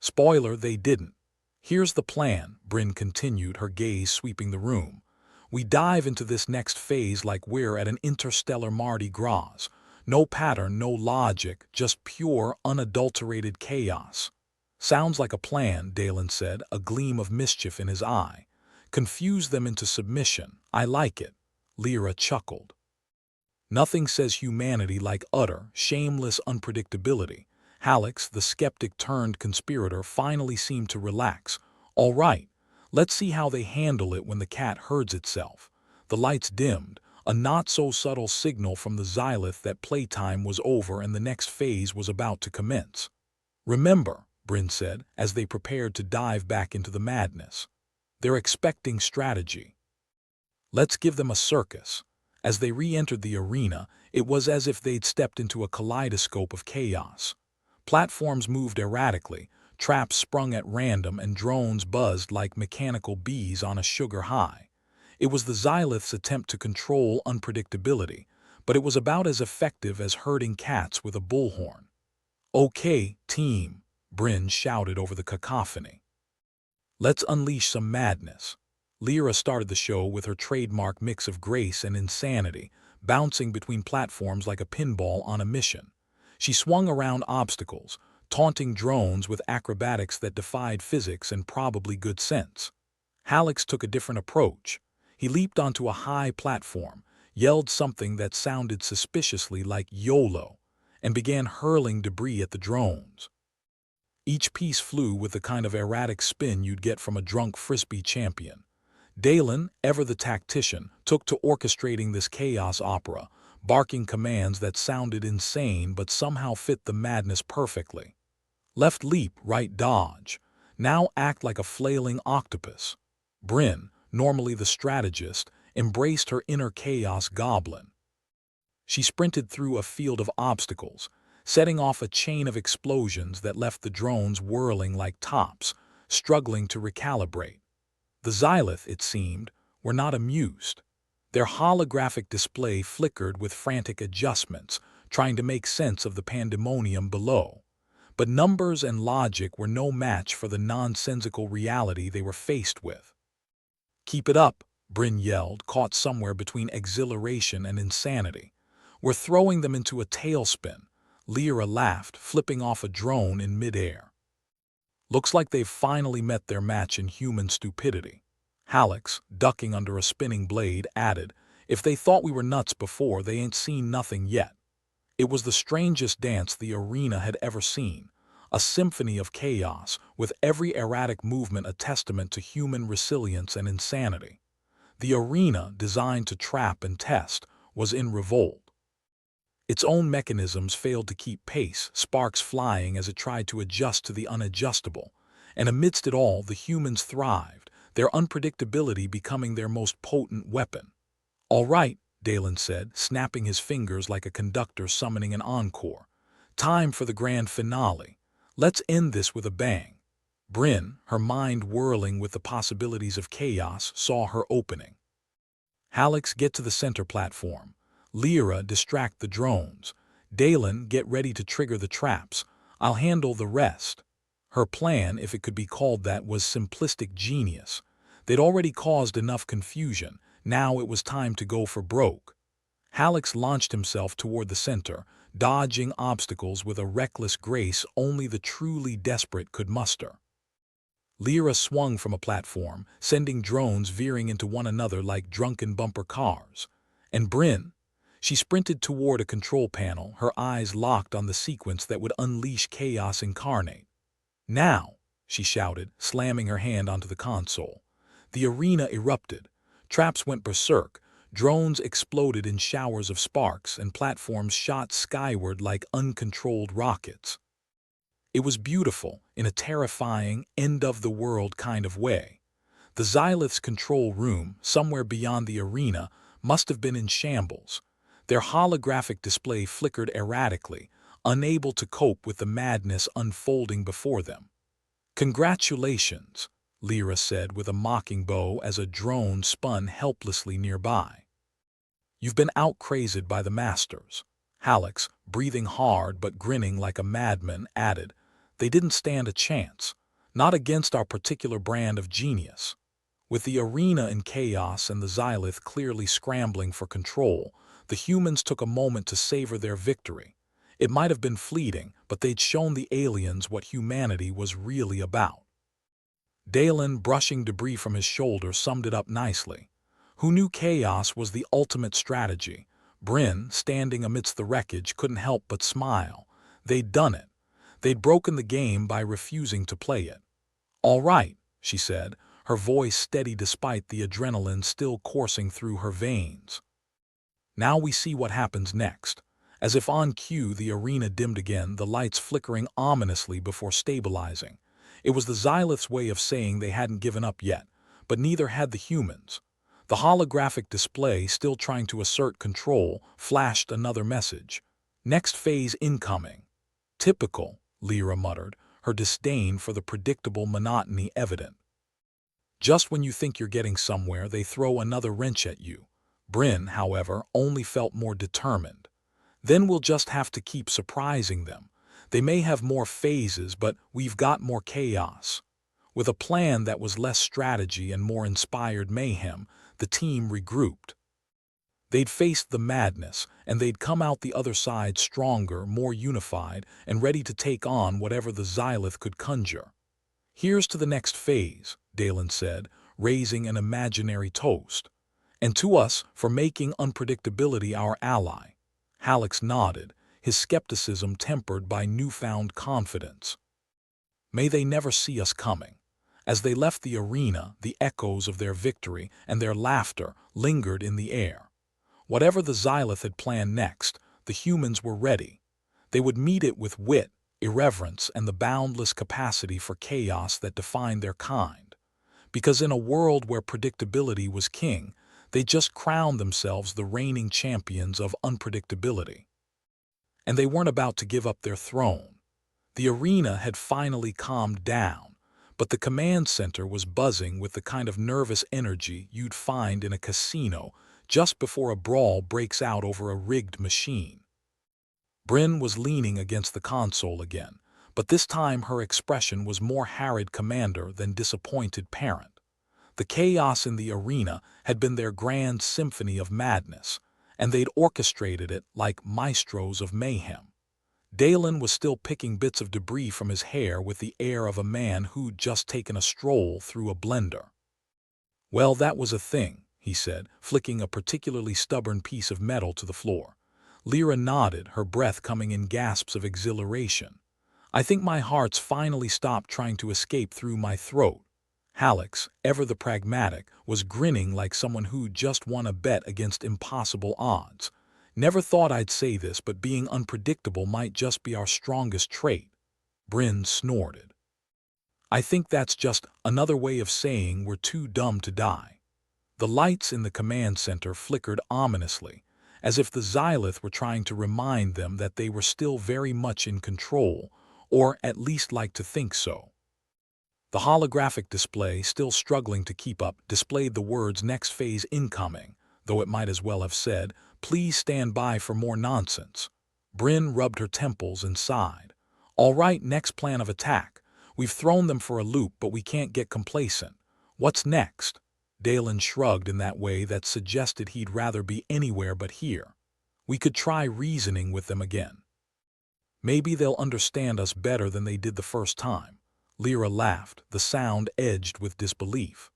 Spoiler, they didn't. "Here's the plan," Bryn continued, her gaze sweeping the room. "We dive into this next phase like we're at an interstellar Mardi Gras. No pattern, no logic, just pure, unadulterated chaos." "Sounds like a plan," Dalen said, a gleam of mischief in his eye. "Confuse them into submission. I like it." Lyra chuckled. "Nothing says humanity like utter, shameless unpredictability." Hallex, the skeptic-turned-conspirator, finally seemed to relax. "All right, Let's see how they handle it when the cat herds itself. The lights dimmed, a not-so-subtle signal from the Xylith that playtime was over and the next phase was about to commence. "Remember," Bryn said, as they prepared to dive back into the madness. "They're expecting strategy. Let's give them a circus." As they re-entered the arena, it was as if they'd stepped into a kaleidoscope of chaos. Platforms moved erratically, traps sprung at random, and drones buzzed like mechanical bees on a sugar high. It was the Xylith's attempt to control unpredictability, but it was about as effective as herding cats with a bullhorn. "Okay, team," Bryn shouted over the cacophony. "Let's unleash some madness." Lyra started the show with her trademark mix of grace and insanity, bouncing between platforms like a pinball on a mission. She swung around obstacles, taunting drones with acrobatics that defied physics and probably good sense. Hallex took a different approach. He leaped onto a high platform, yelled something that sounded suspiciously like YOLO, and began hurling debris at the drones. Each piece flew with the kind of erratic spin you'd get from a drunk frisbee champion. Dalen, ever the tactician, took to orchestrating this chaos opera, barking commands that sounded insane but somehow fit the madness perfectly. Left leap, right dodge. Now act like a flailing octopus. Bryn, normally the strategist, embraced her inner chaos goblin. She sprinted through a field of obstacles, setting off a chain of explosions that left the drones whirling like tops, struggling to recalibrate. The Xylith, it seemed, were not amused. Their holographic display flickered with frantic adjustments, trying to make sense of the pandemonium below. But numbers and logic were no match for the nonsensical reality they were faced with. "Keep it up," Bryn yelled, caught somewhere between exhilaration and insanity. "We're throwing them into a tailspin." Lyra laughed, flipping off a drone in midair. "Looks like they've finally met their match in human stupidity." Hallex, ducking under a spinning blade, added, "If they thought we were nuts before, they ain't seen nothing yet." It was the strangest dance the arena had ever seen, a symphony of chaos, with every erratic movement a testament to human resilience and insanity. The arena, designed to trap and test, was in revolt. Its own mechanisms failed to keep pace, sparks flying as it tried to adjust to the unadjustable. And amidst it all, the humans thrived, their unpredictability becoming their most potent weapon. "All right," Dalen said, snapping his fingers like a conductor summoning an encore. "Time for the grand finale. Let's end this with a bang." Bryn, her mind whirling with the possibilities of chaos, saw her opening. "Hallex, get to the center platform. Lyra, distract the drones. Dalen, get ready to trigger the traps. I'll handle the rest." Her plan, if it could be called that, was simplistic genius. They'd already caused enough confusion. Now it was time to go for broke. Hallex launched himself toward the center, dodging obstacles with a reckless grace only the truly desperate could muster. Lyra swung from a platform, sending drones veering into one another like drunken bumper cars. And Bryn? She sprinted toward a control panel, her eyes locked on the sequence that would unleash chaos incarnate. "Now!" she shouted, slamming her hand onto the console. The arena erupted. Traps went berserk, drones exploded in showers of sparks, and platforms shot skyward like uncontrolled rockets. It was beautiful, in a terrifying, end-of-the-world kind of way. The Xylith's control room, somewhere beyond the arena, must have been in shambles. Their holographic display flickered erratically, unable to cope with the madness unfolding before them. "Congratulations," Lyra said with a mocking bow as a drone spun helplessly nearby. "You've been out-crazed by the masters." Hallex, breathing hard but grinning like a madman, added, "They didn't stand a chance. Not against our particular brand of genius." With the arena in chaos and the Xylith clearly scrambling for control, the humans took a moment to savor their victory. It might have been fleeting, but they'd shown the aliens what humanity was really about. Dalen, brushing debris from his shoulder, summed it up nicely. Who knew chaos was the ultimate strategy? Bryn, standing amidst the wreckage, couldn't help but smile. They'd done it. They'd broken the game by refusing to play it. "All right," she said, her voice steady despite the adrenaline still coursing through her veins. Now we see what happens next. As if on cue, the arena dimmed again, the lights flickering ominously before stabilizing. It was the Xylith's way of saying they hadn't given up yet, but neither had the humans. The holographic display, still trying to assert control, flashed another message. Next phase incoming. Typical, Lyra muttered, her disdain for the predictable monotony evident. Just when you think you're getting somewhere, they throw another wrench at you. Bryn, however, only felt more determined. Then we'll just have to keep surprising them. They may have more phases, but we've got more chaos. With a plan that was less strategy and more inspired mayhem, the team regrouped. They'd faced the madness, and they'd come out the other side stronger, more unified, and ready to take on whatever the Xylith could conjure. "Here's to the next phase," Dalen said, raising an imaginary toast. "And to us for making unpredictability our ally." Hallex nodded, his skepticism tempered by newfound confidence. May they never see us coming. As they left the arena, the echoes of their victory and their laughter lingered in the air. Whatever the Xylith had planned next, the humans were ready. They would meet it with wit, irreverence, and the boundless capacity for chaos that defined their kind. Because in a world where predictability was king, they just crowned themselves the reigning champions of unpredictability. And they weren't about to give up their throne. The arena had finally calmed down, but the command center was buzzing with the kind of nervous energy you'd find in a casino just before a brawl breaks out over a rigged machine. Bryn was leaning against the console again, but this time her expression was more harried commander than disappointed parent. The chaos in the arena had been their grand symphony of madness, and they'd orchestrated it like maestros of mayhem. Dalen was still picking bits of debris from his hair with the air of a man who'd just taken a stroll through a blender. "Well, that was a thing," he said, flicking a particularly stubborn piece of metal to the floor. Lyra nodded, her breath coming in gasps of exhilaration. "I think my heart's finally stopped trying to escape through my throat." Hallex, ever the pragmatic, was grinning like someone who'd just won a bet against impossible odds. "Never thought I'd say this, but being unpredictable might just be our strongest trait." Bryn snorted. "I think that's just another way of saying we're too dumb to die." The lights in the command center flickered ominously, as if the Xylith were trying to remind them that they were still very much in control, or at least like to think so. The holographic display, still struggling to keep up, displayed the words "next phase incoming," though it might as well have said, "Please stand by for more nonsense." Bryn rubbed her temples and sighed. "All right, next plan of attack. We've thrown them for a loop, but we can't get complacent. What's next?" Dalen shrugged in that way that suggested he'd rather be anywhere but here. "We could try reasoning with them again. Maybe they'll understand us better than they did the first time." Lyra laughed, the sound edged with disbelief.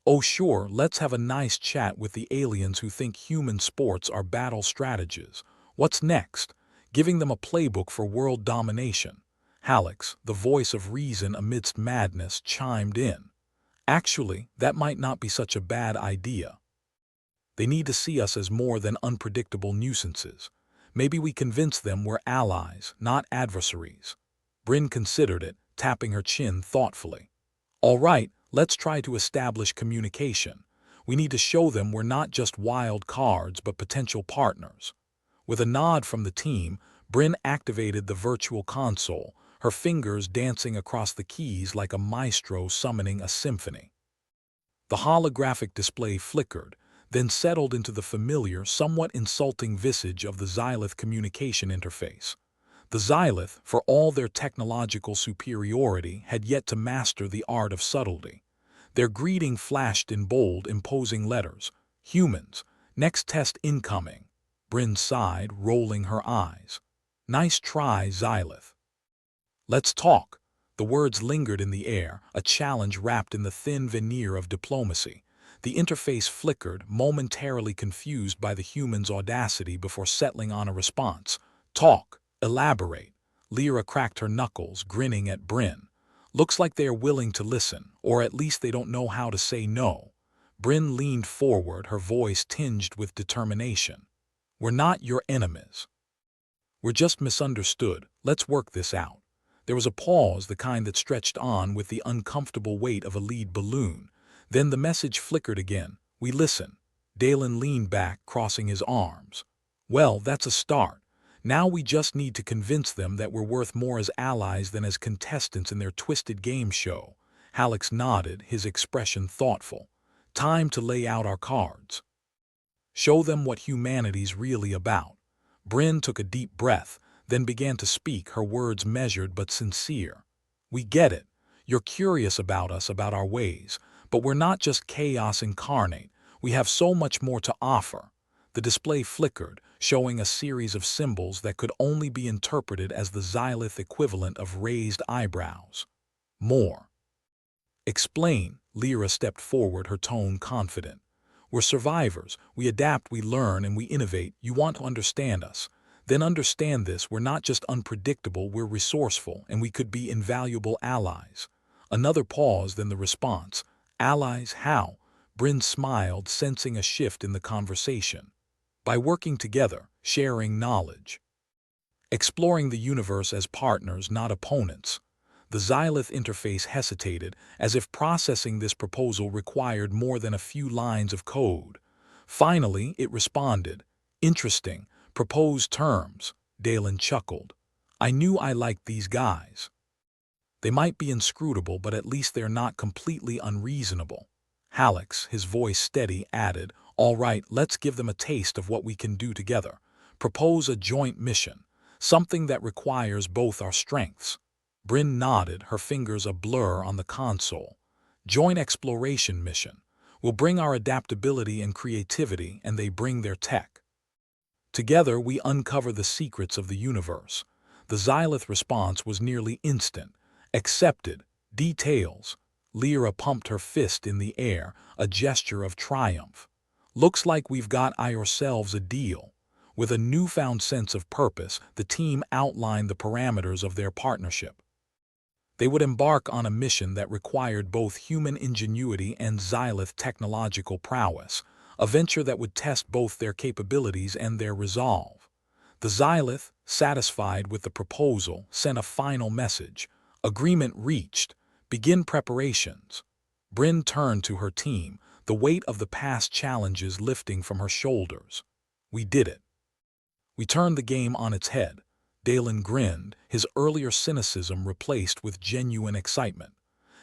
"Oh sure, let's have a nice chat with the aliens who think human sports are battle strategies. What's next? Giving them a playbook for world domination." Hallex, the voice of reason amidst madness, chimed in. "Actually, that might not be such a bad idea. They need to see us as more than unpredictable nuisances. Maybe we convince them we're allies, not adversaries." Bryn considered it, tapping her chin thoughtfully. "All right, let's try to establish communication. We need to show them we're not just wild cards but potential partners." With a nod from the team, Bryn activated the virtual console, her fingers dancing across the keys like a maestro summoning a symphony. The holographic display flickered, then settled into the familiar, somewhat insulting visage of the Xylith communication interface. The Xylith, for all their technological superiority, had yet to master the art of subtlety. Their greeting flashed in bold, imposing letters. "Humans, next test incoming." Bryn sighed, rolling her eyes. "Nice try, Xylith." "Let's talk." The words lingered in the air, a challenge wrapped in the thin veneer of diplomacy. The interface flickered, momentarily confused by the human's audacity before settling on a response. "Talk. Elaborate." Lyra cracked her knuckles, grinning at Bryn. Looks like they are willing to listen, or at least they don't know how to say no. Bryn leaned forward, her voice tinged with determination. We're not your enemies. We're just misunderstood. Let's work this out. There was a pause, the kind that stretched on with the uncomfortable weight of a lead balloon. Then the message flickered again. We listen. Dalen leaned back, crossing his arms. Well, that's a start. Now we just need to convince them that we're worth more as allies than as contestants in their twisted game show. Hallex nodded, his expression thoughtful. Time to lay out our cards. Show them what humanity's really about. Bryn took a deep breath, then began to speak, her words measured but sincere. We get it. You're curious about us, about our ways, but we're not just chaos incarnate. We have so much more to offer. The display flickered, showing a series of symbols that could only be interpreted as the Xylith equivalent of raised eyebrows. More. Explain. Lyra stepped forward, her tone confident. We're survivors. We adapt, we learn, and we innovate. You want to understand us. Then understand this. We're not just unpredictable, we're resourceful, and we could be invaluable allies. Another pause, then the response. Allies, how? Bryn smiled, sensing a shift in the conversation. By working together, sharing knowledge. Exploring the universe as partners, not opponents. The Xylith interface hesitated, as if processing this proposal required more than a few lines of code. Finally, it responded. Interesting. Proposed terms. Dalen chuckled. I knew I liked these guys. They might be inscrutable, but at least they're not completely unreasonable. Hallex, his voice steady, added, All right, let's give them a taste of what we can do together. Propose a joint mission. Something that requires both our strengths. Bryn nodded, her fingers a blur on the console. Joint exploration mission. We'll bring our adaptability and creativity, and they bring their tech. Together, we uncover the secrets of the universe. The Xylith response was nearly instant. Accepted. Details. Lyra pumped her fist in the air, a gesture of triumph. Looks like we've got ourselves a deal. With a newfound sense of purpose, the team outlined the parameters of their partnership. They would embark on a mission that required both human ingenuity and Xylith technological prowess, a venture that would test both their capabilities and their resolve. The Xylith, satisfied with the proposal, sent a final message. Agreement reached. Begin preparations. Bryn turned to her team, the weight of the past challenges lifting from her shoulders. We did it. We turned the game on its head. Dalen grinned, his earlier cynicism replaced with genuine excitement.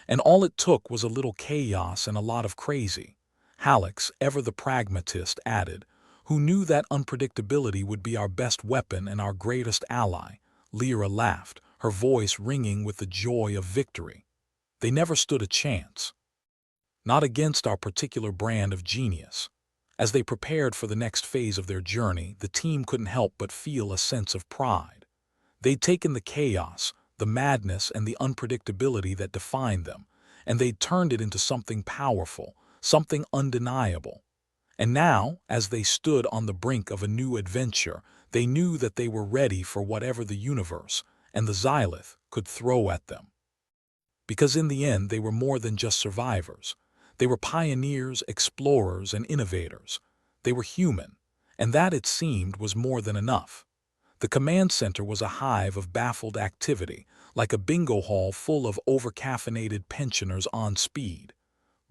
And all it took was a little chaos and a lot of crazy. Hallex, ever the pragmatist, added, who knew that unpredictability would be our best weapon and our greatest ally. Lyra laughed, her voice ringing with the joy of victory. They never stood a chance. Not against our particular brand of genius. As they prepared for the next phase of their journey, the team couldn't help but feel a sense of pride. They'd taken the chaos, the madness, and the unpredictability that defined them, and they'd turned it into something powerful, something undeniable. And now, as they stood on the brink of a new adventure, they knew that they were ready for whatever the universe and the Xylith could throw at them. Because in the end, they were more than just survivors. They were pioneers, explorers, and innovators. They were human, and that, it seemed, was more than enough. The command center was a hive of baffled activity, like a bingo hall full of overcaffeinated pensioners on speed.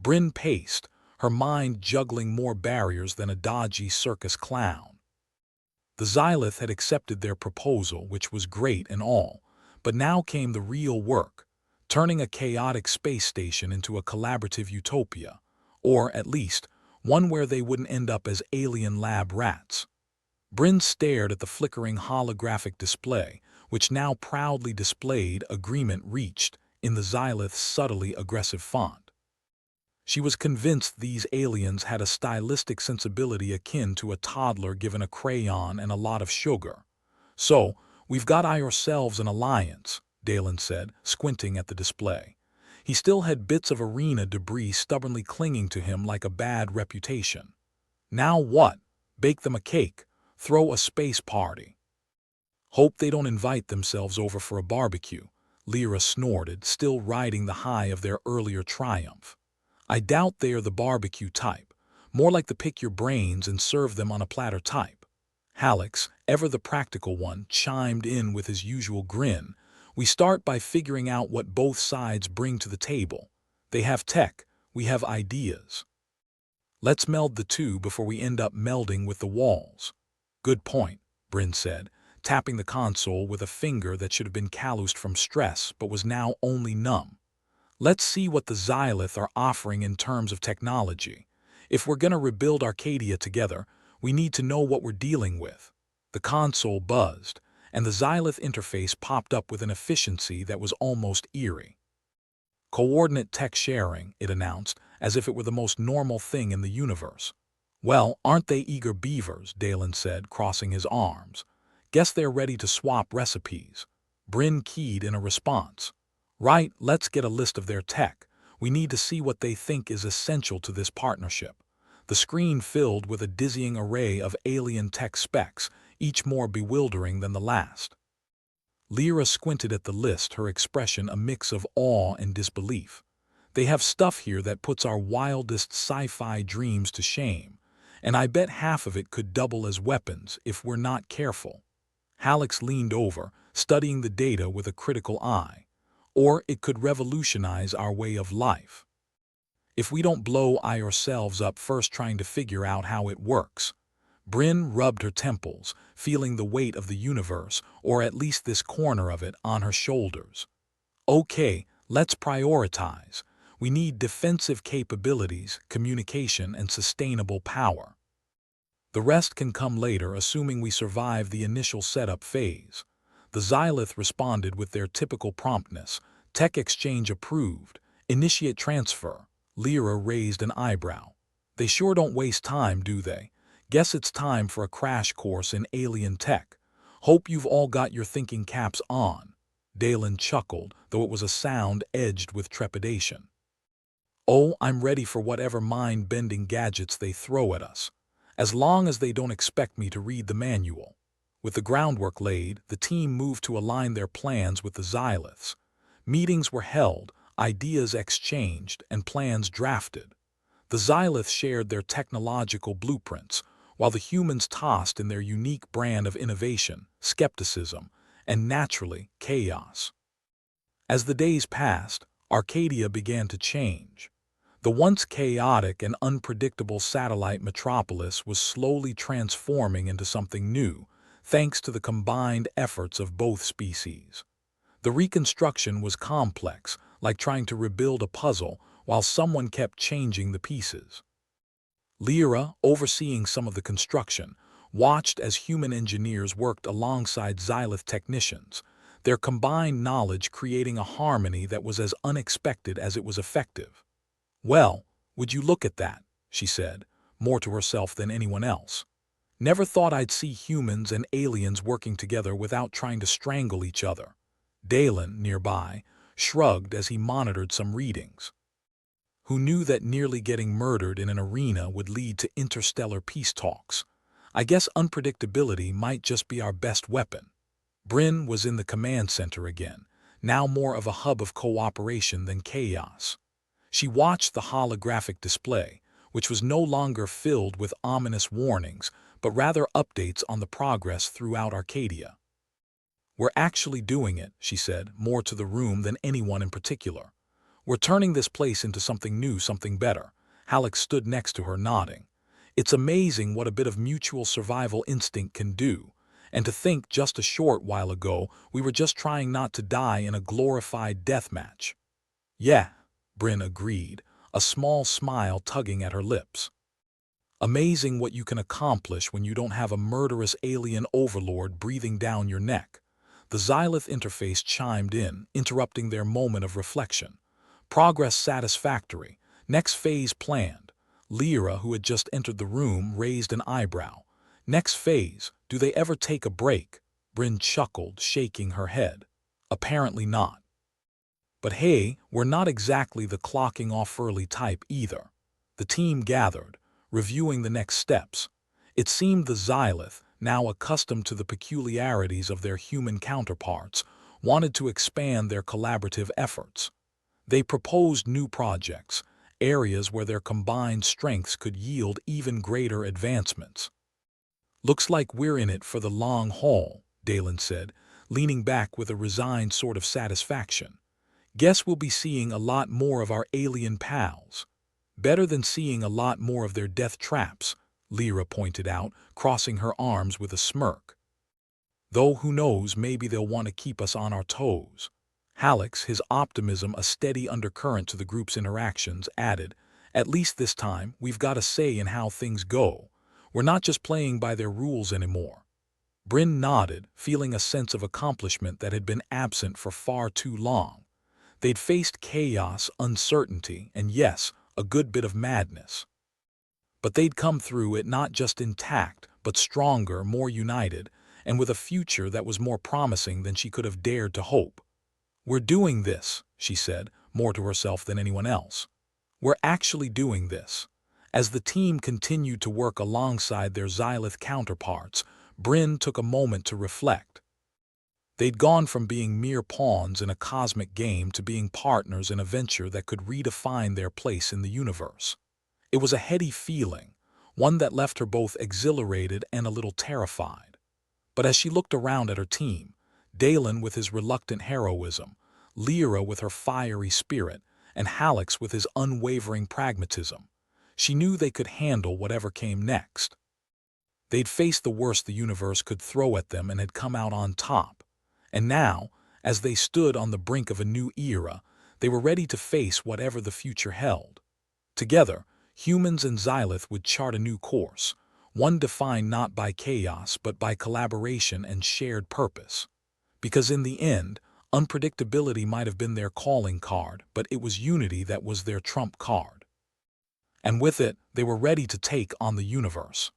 Bryn paced, her mind juggling more barriers than a dodgy circus clown. The Xylith had accepted their proposal, which was great and all, but now came the real work, turning a chaotic space station into a collaborative utopia, or, at least, one where they wouldn't end up as alien lab rats. Bryn stared at the flickering holographic display, which now proudly displayed agreement reached in the Xylith's subtly aggressive font. She was convinced these aliens had a stylistic sensibility akin to a toddler given a crayon and a lot of sugar. So, we've got ourselves an alliance, Dalen said, squinting at the display. He still had bits of arena debris stubbornly clinging to him like a bad reputation. Now what? Bake them a cake. Throw a space party. Hope they don't invite themselves over for a barbecue. Lyra snorted, still riding the high of their earlier triumph. I doubt they are the barbecue type, more like the pick your brains and serve them on a platter type. Hallex, ever the practical one, chimed in with his usual grin. We start by figuring out what both sides bring to the table. They have tech, we have ideas. Let's meld the two before we end up melding with the walls. Good point, Bryn said, tapping the console with a finger that should have been calloused from stress but was now only numb. Let's see what the Xylith are offering in terms of technology. If we're going to rebuild Arcadia together, we need to know what we're dealing with. The console buzzed, and the Xylith interface popped up with an efficiency that was almost eerie. Coordinate tech sharing, it announced, as if it were the most normal thing in the universe. Well, aren't they eager beavers, Dalen said, crossing his arms. Guess they're ready to swap recipes. Bryn keyed in a response. Right, let's get a list of their tech. We need to see what they think is essential to this partnership. The screen filled with a dizzying array of alien tech specs, each more bewildering than the last. Lyra squinted at the list, her expression a mix of awe and disbelief. They have stuff here that puts our wildest sci-fi dreams to shame, and I bet half of it could double as weapons if we're not careful. Hallex leaned over, studying the data with a critical eye. Or it could revolutionize our way of life. If we don't blow ourselves up first trying to figure out how it works. Bryn rubbed her temples, feeling the weight of the universe, or at least this corner of it, on her shoulders. Okay, let's prioritize. We need defensive capabilities, communication, and sustainable power. The rest can come later, assuming we survive the initial setup phase. The Xylith responded with their typical promptness. Tech exchange approved. Initiate transfer. Lyra raised an eyebrow. They sure don't waste time, do they? Guess it's time for a crash course in alien tech. Hope you've all got your thinking caps on. Dalen chuckled, though it was a sound edged with trepidation. Oh, I'm ready for whatever mind-bending gadgets they throw at us, as long as they don't expect me to read the manual. With the groundwork laid, the team moved to align their plans with the Xyliths. Meetings were held, ideas exchanged, and plans drafted. The Xyliths shared their technological blueprints, while the humans tossed in their unique brand of innovation, skepticism, and naturally, chaos. As the days passed, Arcadia began to change. The once chaotic and unpredictable satellite metropolis was slowly transforming into something new, thanks to the combined efforts of both species. The reconstruction was complex, like trying to rebuild a puzzle while someone kept changing the pieces. Lyra, overseeing some of the construction, watched as human engineers worked alongside Xylith technicians, their combined knowledge creating a harmony that was as unexpected as it was effective. Well, would you look at that, she said, more to herself than anyone else. Never thought I'd see humans and aliens working together without trying to strangle each other. Dalen, nearby, shrugged as he monitored some readings. Who knew that nearly getting murdered in an arena would lead to interstellar peace talks? I guess unpredictability might just be our best weapon. Bryn was in the command center again, now more of a hub of cooperation than chaos. She watched the holographic display, which was no longer filled with ominous warnings, but rather updates on the progress throughout Arcadia. We're actually doing it, she said, more to the room than anyone in particular. We're turning this place into something new, something better. Hallex stood next to her, nodding. It's amazing what a bit of mutual survival instinct can do. And to think just a short while ago we were just trying not to die in a glorified death match. Yeah, Bryn agreed, a small smile tugging at her lips. Amazing what you can accomplish when you don't have a murderous alien overlord breathing down your neck. The Xylith interface chimed in, interrupting their moment of reflection. Progress satisfactory. Next phase planned. Lyra, who had just entered the room, raised an eyebrow. Next phase. Do they ever take a break? Bryn chuckled, shaking her head. Apparently not. But hey, we're not exactly the clocking off early type either. The team gathered, reviewing the next steps. It seemed the Xylith, now accustomed to the peculiarities of their human counterparts, wanted to expand their collaborative efforts. They proposed new projects, areas where their combined strengths could yield even greater advancements. "Looks like we're in it for the long haul," Dalen said, leaning back with a resigned sort of satisfaction. "Guess we'll be seeing a lot more of our alien pals." "Better than seeing a lot more of their death traps," Lyra pointed out, crossing her arms with a smirk. "Though who knows, maybe they'll want to keep us on our toes." Hallex, his optimism a steady undercurrent to the group's interactions, added, "At least this time, we've got a say in how things go. We're not just playing by their rules anymore." Bryn nodded, feeling a sense of accomplishment that had been absent for far too long. They'd faced chaos, uncertainty, and yes, a good bit of madness. But they'd come through it not just intact, but stronger, more united, and with a future that was more promising than she could have dared to hope. "We're doing this," she said, more to herself than anyone else. "We're actually doing this." As the team continued to work alongside their Xylith counterparts, Bryn took a moment to reflect. They'd gone from being mere pawns in a cosmic game to being partners in a venture that could redefine their place in the universe. It was a heady feeling, one that left her both exhilarated and a little terrified. But as she looked around at her team, Dalen with his reluctant heroism, Lyra with her fiery spirit, and Hallex with his unwavering pragmatism, she knew they could handle whatever came next. They'd faced the worst the universe could throw at them and had come out on top. And now, as they stood on the brink of a new era, they were ready to face whatever the future held. Together, humans and Xylith would chart a new course, one defined not by chaos but by collaboration and shared purpose. Because in the end, unpredictability might have been their calling card, but it was unity that was their trump card. And with it, they were ready to take on the universe.